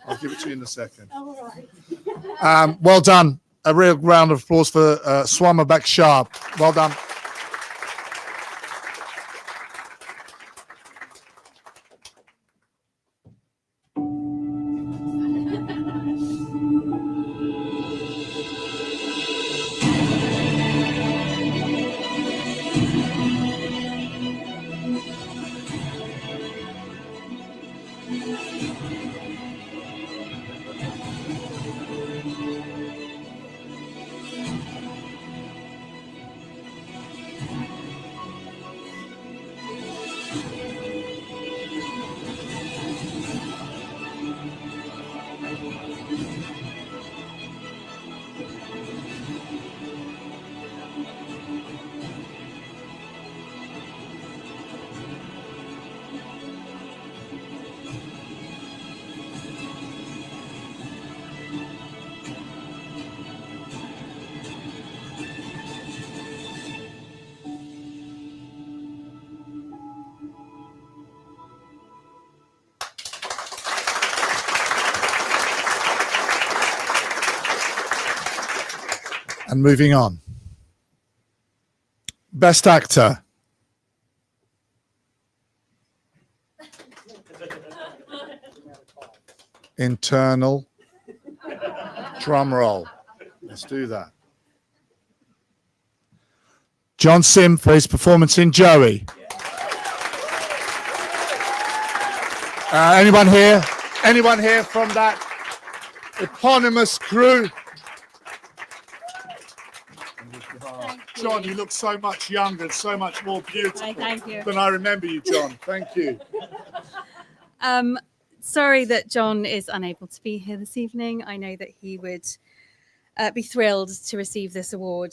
I'll give it to you in a second. All right. Well done. A real round of applause for Swara Bakshar. Well done. And moving on. Best Actor. internal drum roll. Let's do that. John Sim for his performance in Joey. Anyone here? Anyone here from that eponymous crew? John, you look so much younger and so much more beautiful Thank you. than I remember you, John. Thank you. Sorry that John is unable to be here this evening. I know that he would be thrilled to receive this award.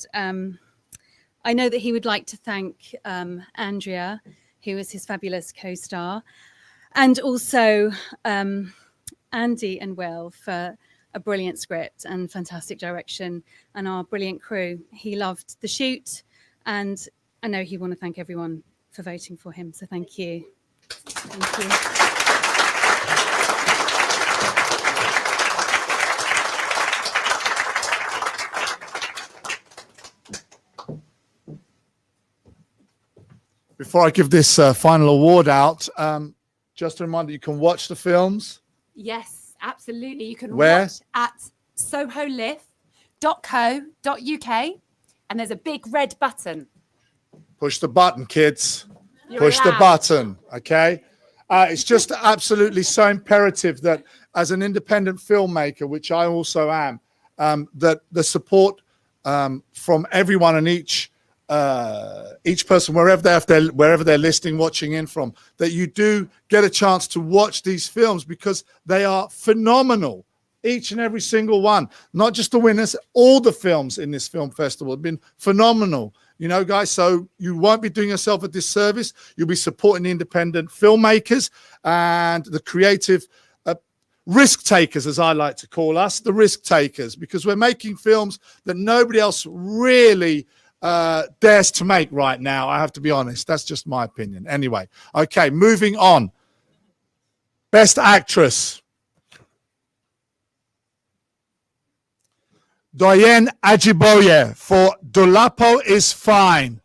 I know that he would like to thank Andrea, who is his fabulous co-star, and also Andy and Will for a brilliant script and fantastic direction, and our brilliant crew. He loved the shoot, and I know he want to thank everyone for voting for him. So thank you. Thank you. Before I give this final award out, just a reminder, you can watch the films. Yes, absolutely. You can Where? watch at SohoLIFF.co.uk, and there's a big red button. Push the button, kids. You're Push the allowed. button, okay? It's just absolutely so imperative that as an independent filmmaker, which I also am, that the support from everyone and each person, wherever they're listening, watching in from, that you do get a chance to watch these films because they are phenomenal. Each and every single one, not just the winners, all the films in this film festival have been phenomenal. You know, guys, so you won't be doing yourself a disservice. You'll be supporting the independent filmmakers and the creative risk takers, as I like to call us, the risk takers, because we're making films that nobody else really dares to make right now. I have to be honest. That's just my opinion. Anyway, okay, moving on. Best Actress. Doyen Ajiboye for Dolapo is Fine.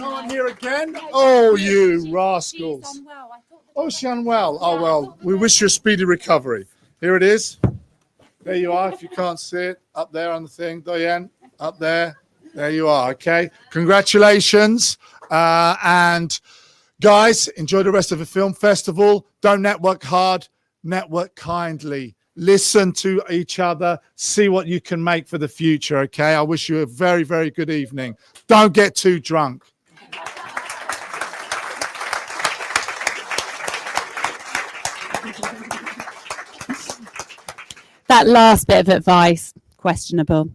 No one here again? Oh, you rascals. Oh, she's unwell. Oh, well, we wish you a speedy recovery. Here it is. There you are, if you can't see it. Up there on the thing. Doyen, up there. There you are, okay? Congratulations. And guys, enjoy the rest of the film festival. Don't network hard, network kindly. Listen to each other. See what you can make for the future, okay? I wish you a very, very good evening. Don't get too drunk. That last bit of advice, questionable.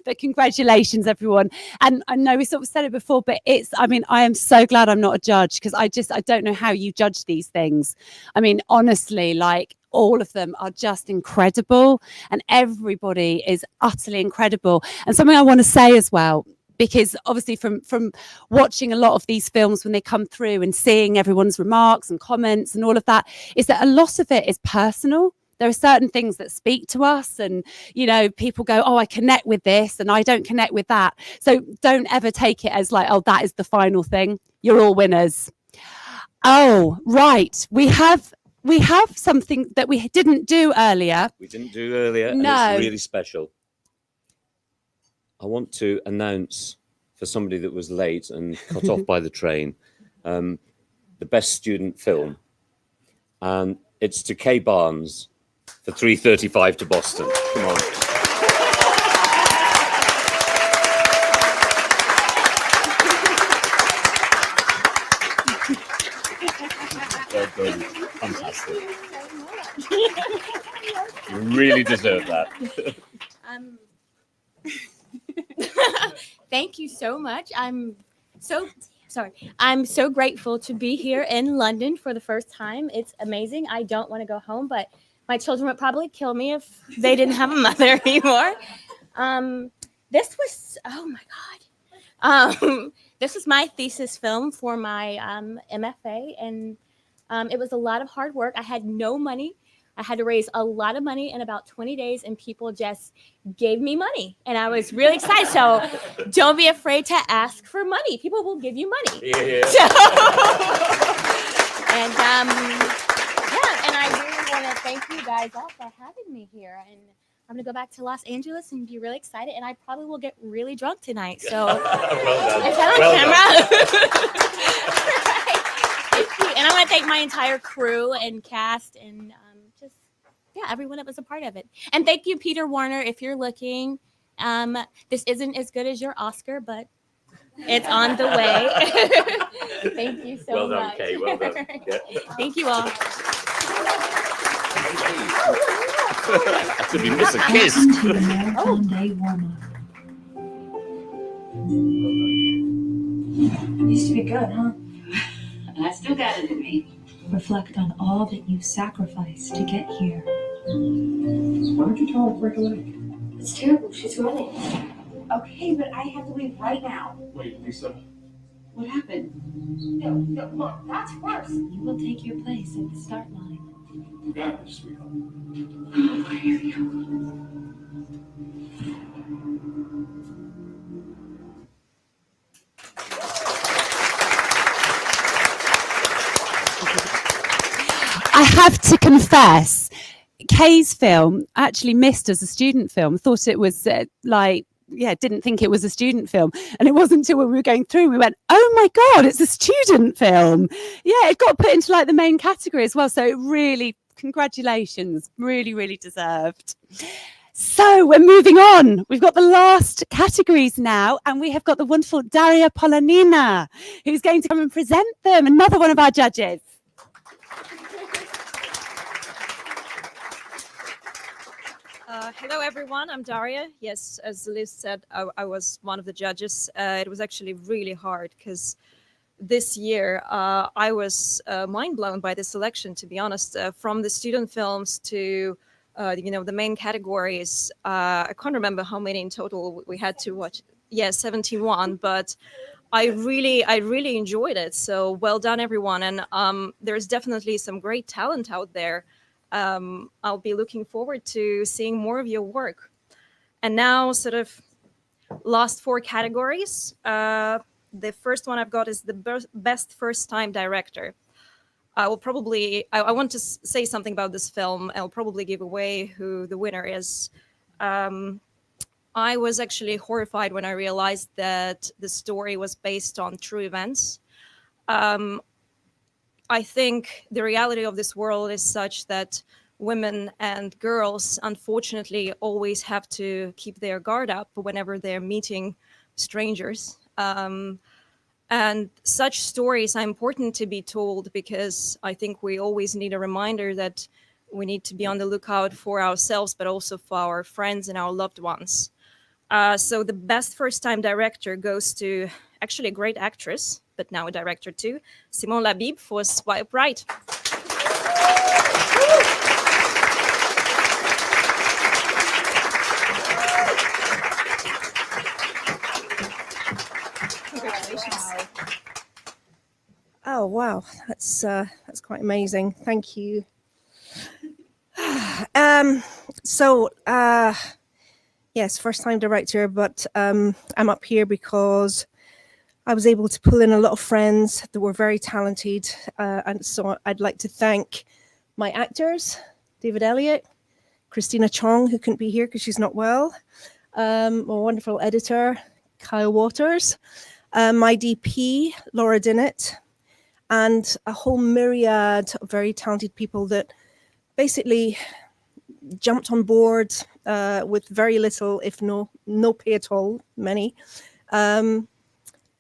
But congratulations, everyone. And I know we sort of said it before, but I am so glad I'm not a judge, because I don't know how you judge these things. I mean, honestly, like, all of them are just incredible, and everybody is utterly incredible. And something I want to say as well, because obviously from watching a lot of these films when they come through and seeing everyone's remarks and comments and all of that, is that a lot of it is personal. There are certain things that speak to us, and, you know, people go, oh, I connect with this and I don't connect with that. So don't ever take it as like, oh, that is the final thing. You're all winners. Oh, right. We have something that we didn't do earlier. We didn't do earlier, and No. it's really special. I want to announce, for somebody that was late and cut off by the train, the best student film. And it's to Kay Barnes for 3:35 to Boston. Come on. Fantastic. You really deserve that. Thank you so much. I'm so grateful to be here in London for the first time. It's amazing. I don't want to go home, but my children would probably kill me if they didn't have a mother anymore. This was, oh my God. This was my thesis film for my MFA, and it was a lot of hard work. I had no money. I had to raise a lot of money in about 20 days, and people just gave me money. And I was really excited. So don't be afraid to ask for money. People will give you money. Yeah. So, and yeah, and I really want to thank you guys all for having me here. And I'm going to go back to Los Angeles and be really excited. And I probably will get really drunk tonight. So Well done. is that on Well camera? Thank you. And I want to thank my entire crew and cast and just, yeah, everyone that was a part of it. And thank you, Peter Warner, if you're looking. This isn't as good as your Oscar, but it's on the way. Thank you so Well done, much. Kay. Well done. Yeah. Thank you all. I could be missing a kiss. Welcome to the Marathon Day warm-up. Used to be good, huh? I still got it in me. Reflect on all that you sacrificed to get here. Why don't you tell her to break a leg? It's terrible. She's running. Okay, but I have to leave right now. Wait, Lisa. What happened? No, Mom, that's worse. You will take your place at the start line. You got this, sweetheart. Oh, here we go. I have to confess, Kay's film actually missed as a student film. Thought it was didn't think it was a student film. And it wasn't until when we were going through, we went, oh my God, it's a student film. Yeah, it got put into like the main category as well. So it really, congratulations, really, really deserved. So we're moving on. We've got the last categories now, and we have got the wonderful Daria Polonina, who's going to come and present them, another one of our judges. Hello, everyone. I'm Daria. Yes, as Liz said, I was one of the judges. It was actually really hard because this year I was mind blown by the selection, to be honest, from the student films to the main categories. I can't remember how many in total we had to watch. Yeah, 71, but I really enjoyed it. So well done, everyone. And there's definitely some great talent out there. I'll be looking forward to seeing more of your work. And now, sort of last 4 categories. The first one I've got is the best first-time director. I want to say something about this film. I'll probably give away who the winner is. I was actually horrified when I realized that the story was based on true events. I think the reality of this world is such that women and girls, unfortunately, always have to keep their guard up whenever they're meeting strangers. And such stories are important to be told because I think we always need a reminder that we need to be on the lookout for ourselves, but also for our friends and our loved ones. So the best first-time director goes to actually a great actress, but now a director too, Simone Labib for Swipe Right. Congratulations. Oh wow, that's quite amazing. Thank you. Yes, first time director, but I'm up here because I was able to pull in a lot of friends that were very talented. And so I'd like to thank my actors, David Elliott, Christina Chong, who couldn't be here because she's not well, my wonderful editor, Kyle Waters, my DP, Laura Dinnett, and a whole myriad of very talented people that basically jumped on board with very little, if no pay at all, many,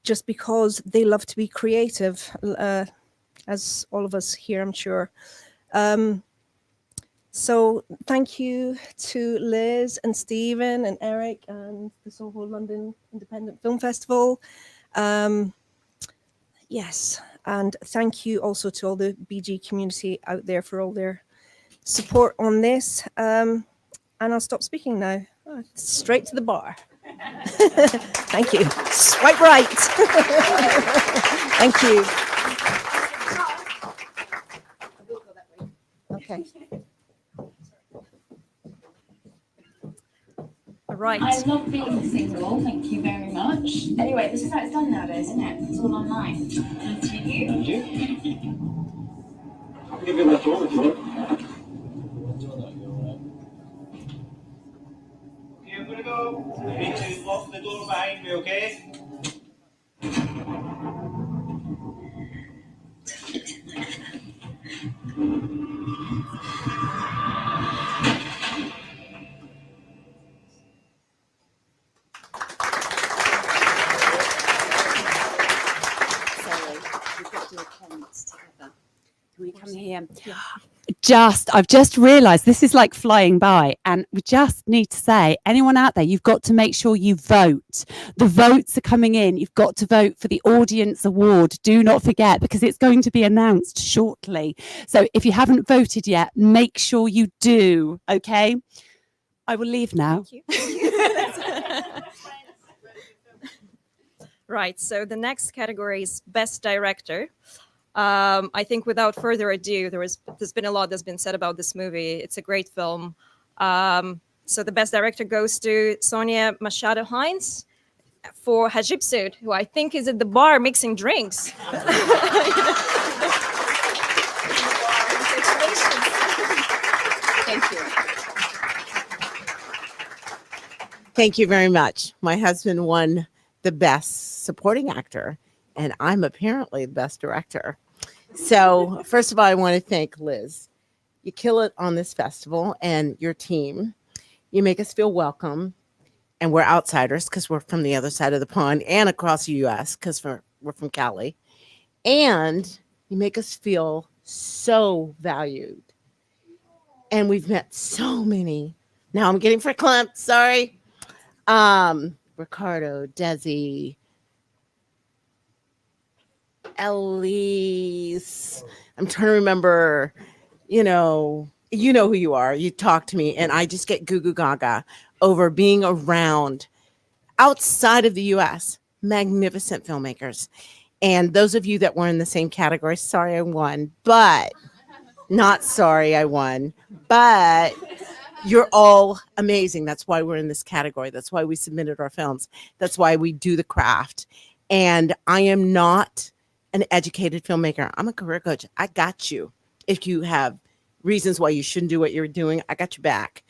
just because they love to be creative, as all of us here, I'm sure. So thank you to Liz and Stephen and Eric and the Soho London Independent Film Festival. Yes, and thank you also to all the BG community out there for all their support on this. And I'll stop speaking now. Straight to the bar. Thank you. Swipe right. Thank you. Okay. right. I love being single, thank you very much. Anyway, this is how it's done nowadays, isn't it? It's all online. Continue. I'll give you that door if you want. Okay, I'm gonna go. You need to lock the door behind me, okay? Can we come here? I've just realized this is like flying by, and we just need to say, anyone out there, you've got to make sure you vote. The votes are coming in. You've got to vote for the audience award. Do not forget, because it's going to be announced shortly. So if you haven't voted yet, make sure you do. Okay. I will leave now. Right, so the next category is Best Director. I think without further ado, there's been a lot that's been said about this movie. It's a great film. So the Best Director goes to Sonia Machado Hines for Hajipsut, who I think is at the bar mixing drinks. Thank you. Thank you very much. My husband won the Best Supporting Actor, and I'm apparently the Best Director. So first of all, I want to thank Liz. You kill it on this festival and your team. You make us feel welcome, and we're outsiders because we're from the other side of the pond and across the U.S. because we're from Cali. And you make us feel so valued. And we've met so many. Now I'm getting verklempt, sorry. Ricardo, Desi, Elise. I'm trying to remember, you know who you are. You talk to me and I just get goo goo gaga over being around outside of the US, magnificent filmmakers. And those of you that were in the same category, sorry I won, but not sorry I won, but you're all amazing. That's why we're in this category. That's why we submitted our films. That's why we do the craft. And I am not an educated filmmaker. I'm a career coach. I got you. If you have reasons why you shouldn't do what you're doing, I got your back.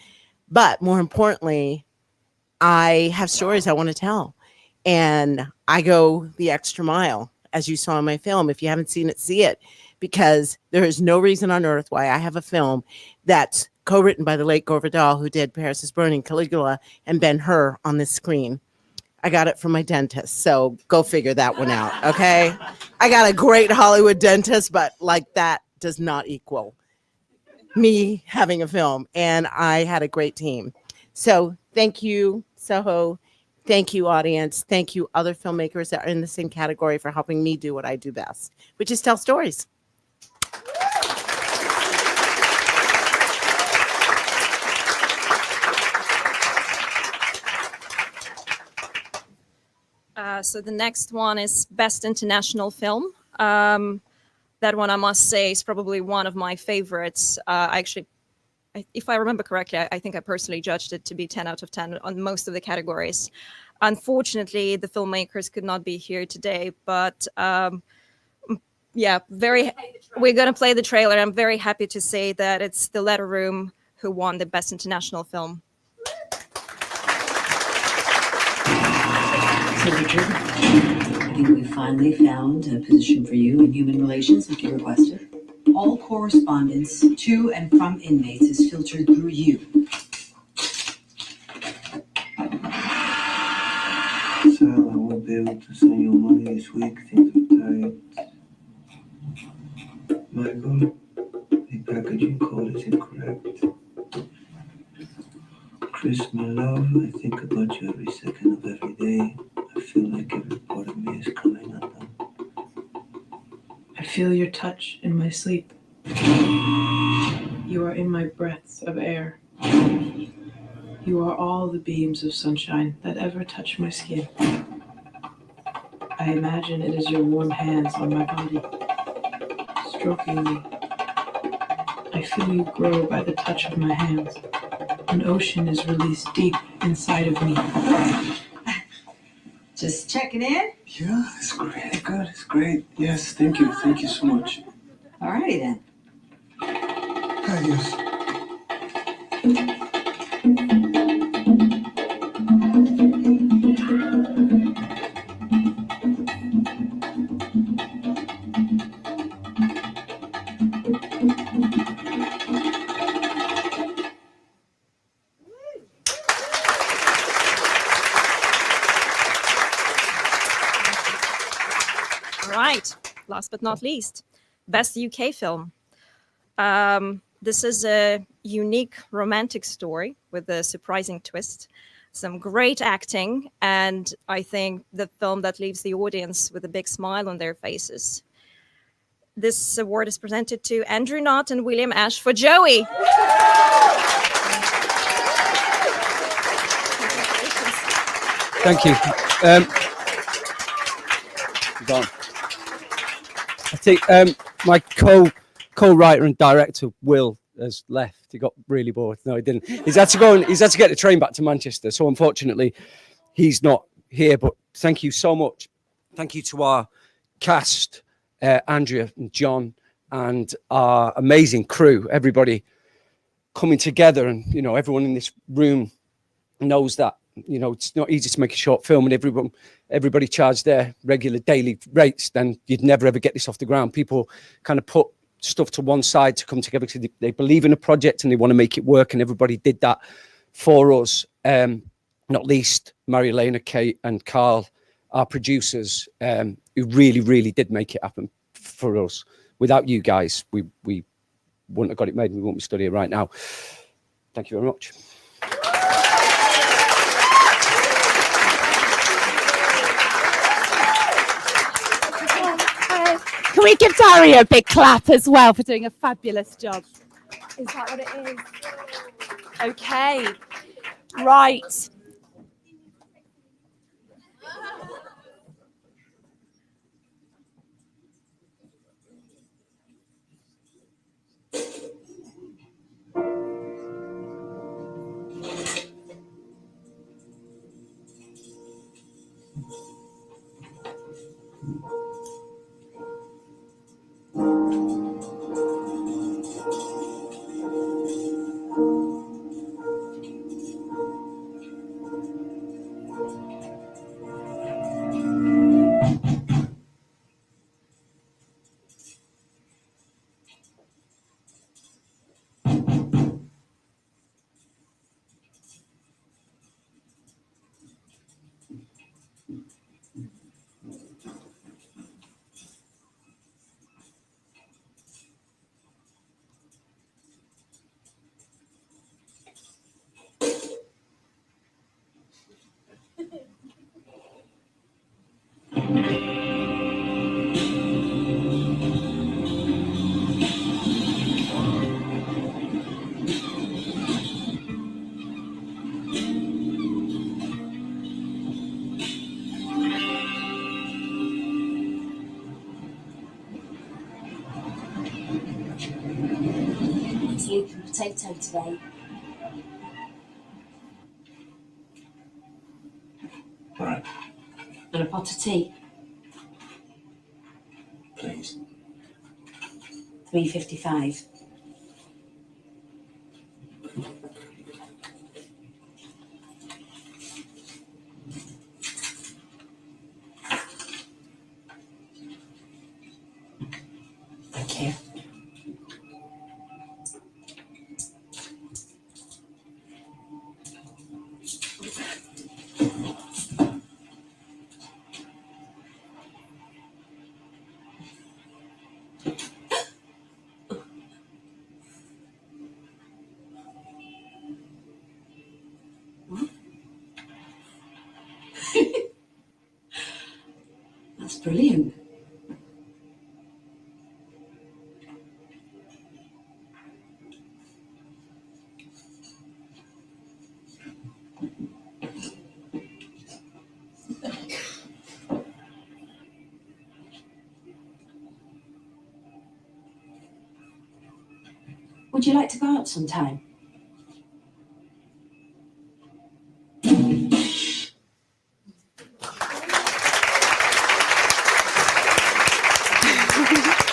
But more importantly, I have stories I want to tell. And I go the extra mile, as you saw in my film. If you haven't seen it, see it. Because there is no reason on earth why I have a film that's co-written by the late Gore Vidal, who did Paris is Burning, Caligula, and Ben-Hur on this screen. I got it from my dentist, so go figure that one out, okay? I got a great Hollywood dentist, but like that does not equal me having a film, and I had a great team. So thank you, Soho. Thank you, audience. Thank you, other filmmakers that are in the same category for helping me do what I do best, which is tell stories. So the next one is Best International Film. That one, I must say, is probably one of my favorites. If I remember correctly, I think I personally judged it to be 10 out of 10 on most of the categories. Unfortunately, the filmmakers could not be here today, but yeah, we're going to play the trailer. I'm very happy to say that it's The Letter Room who won the Best International Film. So Richard, I think we finally found a position for you in human relations like you requested. All correspondence to and from inmates is filtered through you. Sal, I won't be able to send you money this week. Things are tight. Michael, the packaging code is incorrect. Chris, my love, I think about you every second of every day. I feel like every part of me is coming undone. I feel your touch in my sleep. You are in my breaths of air. You are all the beams of sunshine that ever touch my skin. I imagine it is your warm hands on my body, stroking me. I feel you grow by the touch of my hands. an ocean is released deep inside of me. Just checking in. Yeah, it's great. Good, it's great. Yes, thank you. Thank you so much. All righty then. Adios. All right, last but not least, Best UK Film. This is a unique romantic story with a surprising twist, some great acting, and I think the film that leaves the audience with a big smile on their faces. This award is presented to Andrew Knott and William Ash for Joey. Thank you. Gone. I think my co-writer and director Will has left. He got really bored. No, he didn't. He's had to go and he's had to get the train back to Manchester. So unfortunately, he's not here. But thank you so much. Thank you to our cast, Andrea and John, and our amazing crew. Everybody coming together, and you know, everyone in this room knows that. You know, it's not easy to make a short film, and everybody charged their regular daily rates. Then you'd never ever get this off the ground. People kind of put stuff to one side to come together because they believe in a project and they want to make it work, and everybody did that for us. Not least Mary-Elena, Kate, and Carl, our producers, who really did make it happen for us. Without you guys, we wouldn't have got it made, and we wouldn't be stood here right now. Thank you very much. Can we give Daria a big clap as well for doing a fabulous job? Is that what it is? Okay, right. Loop and potato today. Right. And a pot of tea. Please. £3.55. Thank you. That's brilliant. Would you like to go out sometime?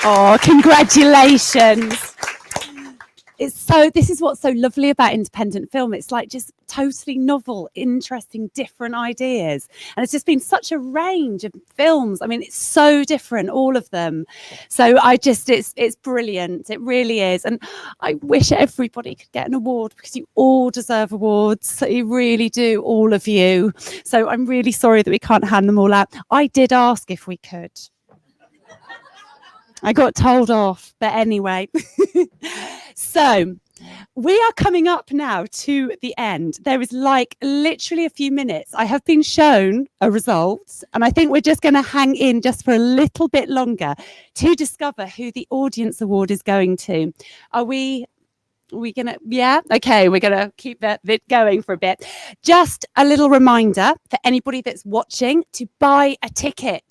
Oh, congratulations. This is what's so lovely about independent film. It's like just totally novel, interesting, different ideas. And it's just been such a range of films. I mean, it's so different, all of them. So it's brilliant. It really is. And I wish everybody could get an award because you all deserve awards. So you really do, all of you. So I'm really sorry that we can't hand them all out. I did ask if we could. I got told off, but anyway. So we are coming up now to the end. There is like literally a few minutes. I have been shown a result, and I think we're just going to hang in just for a little bit longer to discover who the audience award is going to. Are we gonna, yeah, okay, we're gonna keep that bit going for a bit. Just a little reminder for anybody that's watching to buy a ticket.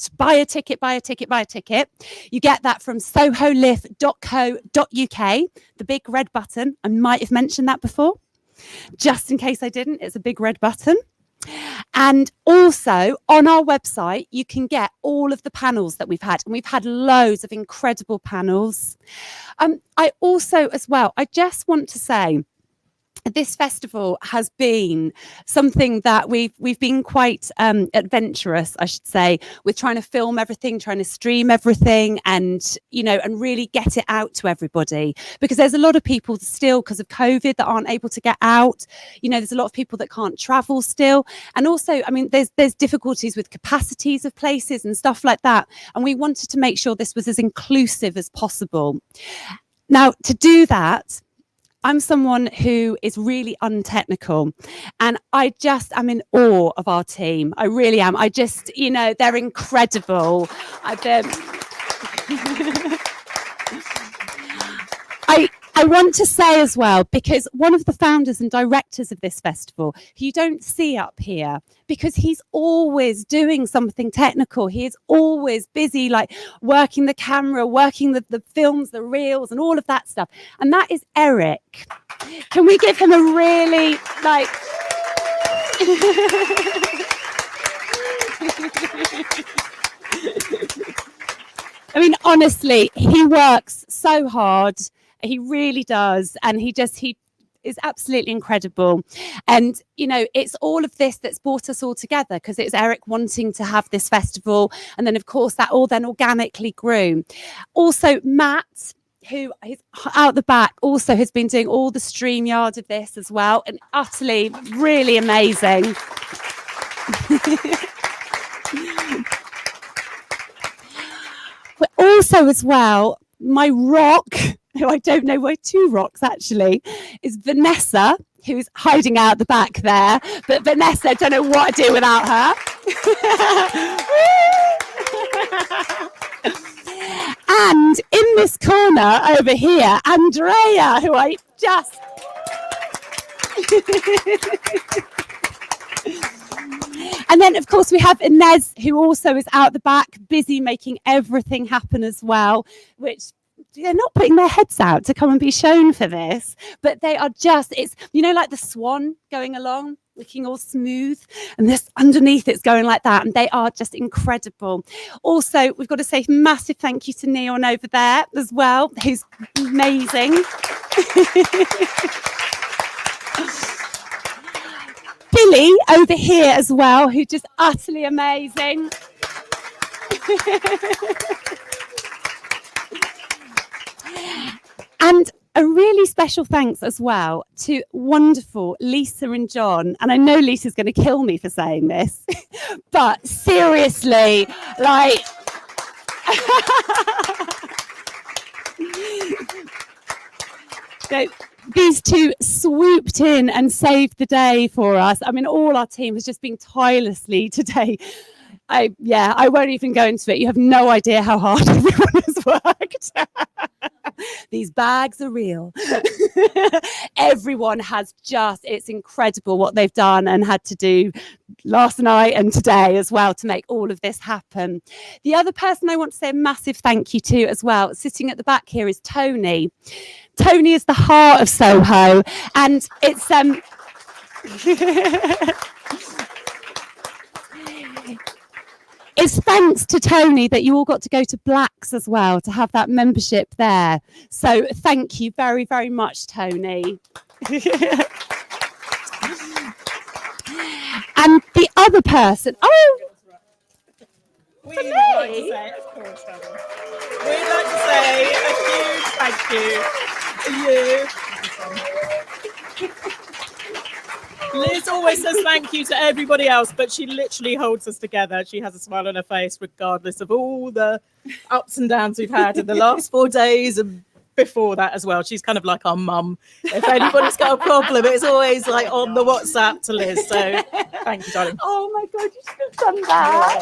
You get that from SohoLIFF.co.uk, the big red button. I might have mentioned that before, just in case I didn't. It's a big red button. And also on our website, you can get all of the panels that we've had. And we've had loads of incredible panels. I also, as well, I just want to say, this festival has been something that we've been quite adventurous, I should say, with trying to film everything, trying to stream everything, and and really get it out to everybody, because there's a lot of people still, because of COVID, that aren't able to get out. There's a lot of people that can't travel still, and also, I mean, there's difficulties with capacities of places and stuff like that, and we wanted to make sure this was as inclusive as possible. Now, to do that, I'm someone who is really untechnical, and I'm in awe of our team. I really am. They're incredible. I want to say as well, because one of the founders and directors of this festival, who you don't see up here, because he's always doing something technical. He is always busy, like working the camera, working the films, the reels, and all of that stuff. And that is Eric. Can we give him a really, like... I mean, honestly, he works so hard. He really does. And he is absolutely incredible. And, it's all of this that's brought us all together, because it's Eric wanting to have this festival. And then, of course, that all then organically grew. Also, Matt, who is out the back, also has been doing all the StreamYard of this as well. And utterly, really amazing. But also as well, my rock, who I don't know why, two rocks actually, is Vanessa, who's hiding out the back there. But Vanessa, I don't know what to do without her. And in this corner over here, Andrea, who I just... And then, of course, we have Inez, who also is out the back, busy making everything happen as well, which they're not putting their heads out to come and be shown for this, but they are just, it's, like the swan going along, looking all smooth, and this underneath it's going like that, and they are just incredible. Also, we've got to say massive thank you to Neon over there as well, who's amazing. Billy over here as well, who's just utterly amazing. And a really special thanks as well to wonderful Lisa and John. And I know Lisa's going to kill me for saying this, but seriously, like... These two swooped in and saved the day for us. I mean, all our team has just been tirelessly today. I won't even go into it. You have no idea how hard everyone has worked. These bags are real. Everyone has it's incredible what they've done and had to do last night and today as well to make all of this happen. The other person I want to say a massive thank you to as well, sitting at the back here, is Tony. Tony is the heart of Soho, and it's It's thanks to Tony that you all got to go to Blacks as well to have that membership there. So thank you very, very much, Tony. And the other person, We'd like to say, of course, Heather. We'd like to say a huge thank you to you. Liz always says thank you to everybody else, but she literally holds us together. She has a smile on her face, regardless of all the ups and downs we've had in the last 4 days and before that as well. She's kind of like our mum. If anybody's got a problem, it's always like on the WhatsApp to Liz. So thank you, darling. Oh my God, you should have done that.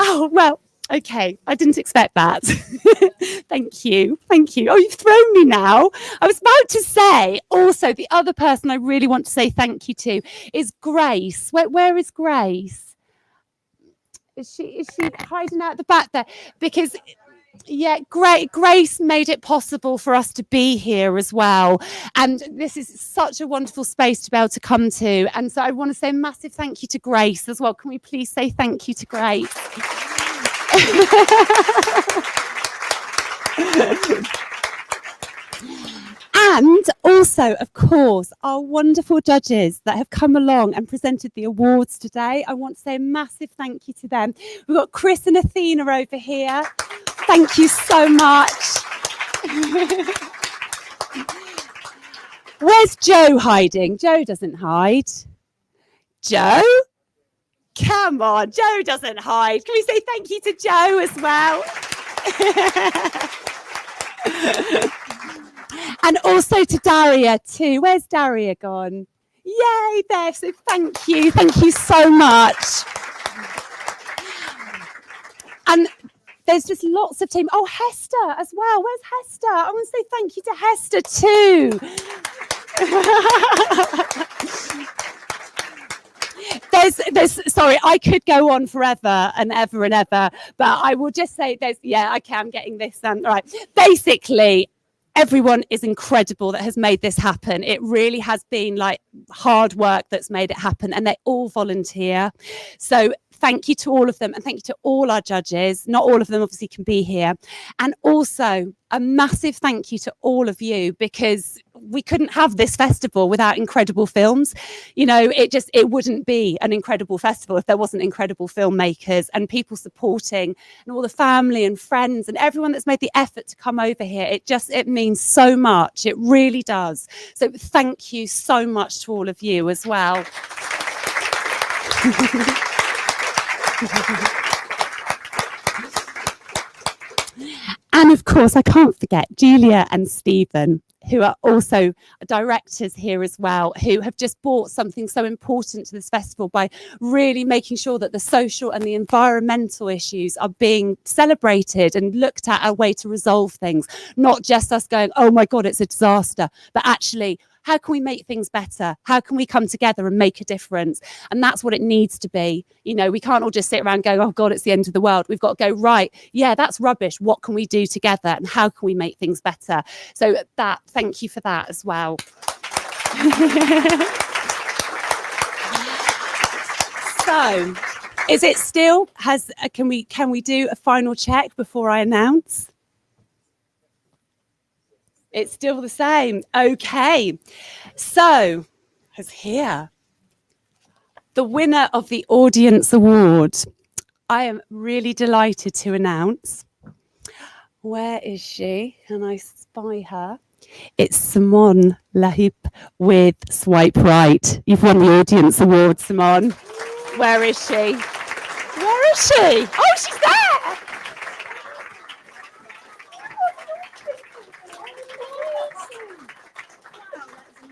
Oh, well, okay. I didn't expect that. Thank you. Thank you. Oh, you've thrown me now. I was about to say also the other person I really want to say thank you to is Grace. Where is Grace? Is she hiding out the back there? Because yeah, Grace made it possible for us to be here as well. And this is such a wonderful space to be able to come to. And so I want to say a massive thank you to Grace as well. Can we please say thank you to Grace? And also, of course, our wonderful judges that have come along and presented the awards today. I want to say a massive thank you to them. We've got Chris and Athena over here. Thank you so much. Where's Joe hiding? Joe doesn't hide. Joe? Come on, Joe doesn't hide. Can we say thank you to Joe as well? And also to Daria too. Where's Daria gone? Yay, there. So thank you. Thank you so much. And there's just lots of team. Oh, Hester as well. Where's Hester? I want to say thank you to Hester too. Sorry, I could go on forever and ever and ever, but I will just say I'm getting this right. Basically, everyone is incredible that has made this happen. It really has been like hard work that's made it happen, and they all volunteer. So thank you to all of them, and thank you to all our judges. Not all of them obviously can be here. And also a massive thank you to all of you, because we couldn't have this festival without incredible films. You know, it wouldn't be an incredible festival if there wasn't incredible filmmakers and people supporting, and all the family and friends and everyone that's made the effort to come over here. It means so much. It really does. So thank you so much to all of you as well. And of course, I can't forget Julia and Stephen, who are also directors here as well, who have just brought something so important to this festival by really making sure that the social and the environmental issues are being celebrated and looked at a way to resolve things. Not just us going, oh my God, it's a disaster, but actually, how can we make things better? How can we come together and make a difference? And that's what it needs to be. You know, we can't all just sit around going, oh God, it's the end of the world. We've got to go, right, yeah, that's rubbish. What can we do together? And how can we make things better? So thank you for that as well. So, is it still, can we do a final check before I announce? It's still the same. Okay. So, here, the winner of the Audience Award. I am really delighted to announce. Where is she? Can I spy her? It's Simone Lahip with Swipe Right. You've won the Audience Award, Simone. Where is she? Where is she? Oh, she's there!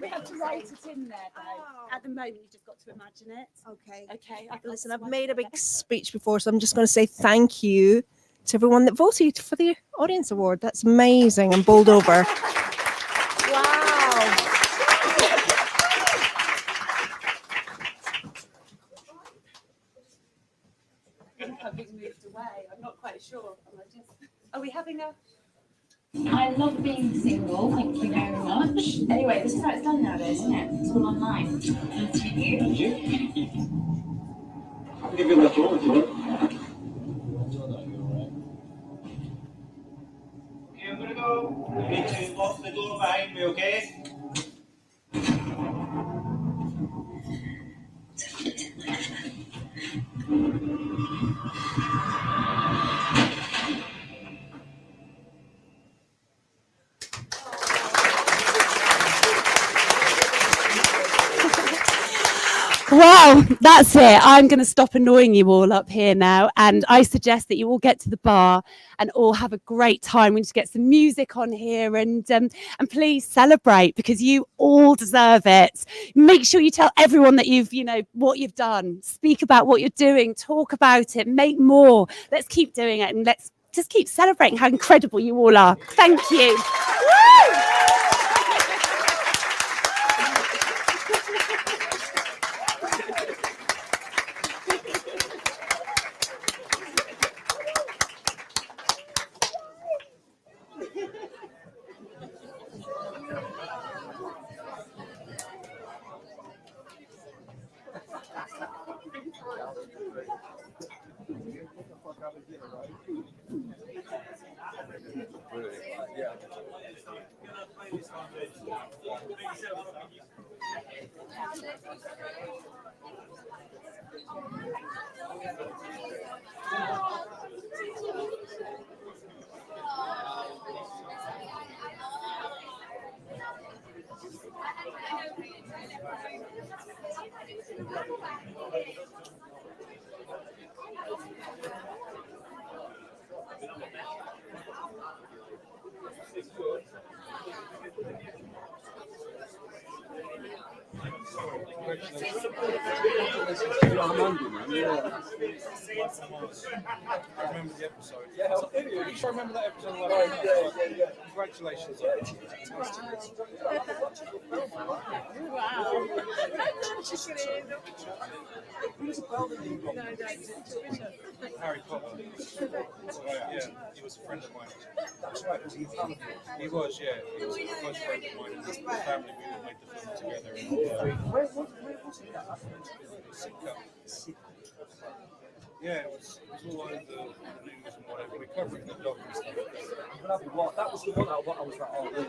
We have to write it in there, though. At the moment, you've just got to imagine it. Okay. Okay. Listen, I've made a big speech before, so I'm just going to say thank you to everyone that voted for the Audience Award. That's amazing and bowled over. Wow. I think I've been moved away. I'm not quite sure. Are we having a... I love being single, thank you very much. Anyway, this is how it's done nowadays, isn't it? It's all online. Nice to meet you. I'll give you the phone if you want. Okay, I'm gonna go. You need to lock the door behind me, okay? Wow, that's it. I'm going to stop annoying you all up here now. And I suggest that you all get to the bar and all have a great time. We need to get some music on here and please celebrate because you all deserve it. Make sure you tell everyone that what you've done. Speak about what you're doing. Talk about it. Make more. Let's keep doing it and let's just keep celebrating how incredible you all are. Thank you. Woo! Remember the episode? Yeah, you sure remember that episode? Yeah. Congratulations. Harry Potter. Yeah, he was a friend of mine. That's right. Was he a fan of yours? He was, yeah. He was a close friend of mine. His family, we all made the film together. Where was he at? Yeah, it was all over the news and whatever. We're covering the dog and stuff. That was the one I was like, oh, really?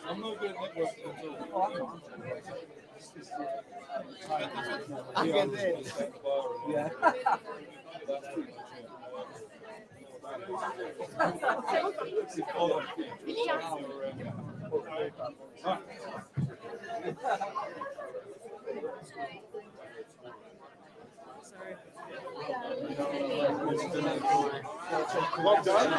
I'm not good at networking at all. Yeah. Well done.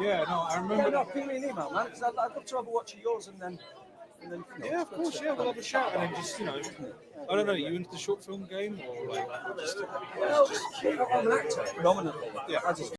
Yeah, no, I remember. Yeah, no, ping me an email, man, because I'd love to have a watch of yours and then yeah, of course, yeah, we'll have a chat and then just, I don't know, you into the short film game or like? Well, I'm an actor, predominantly. Yeah, I just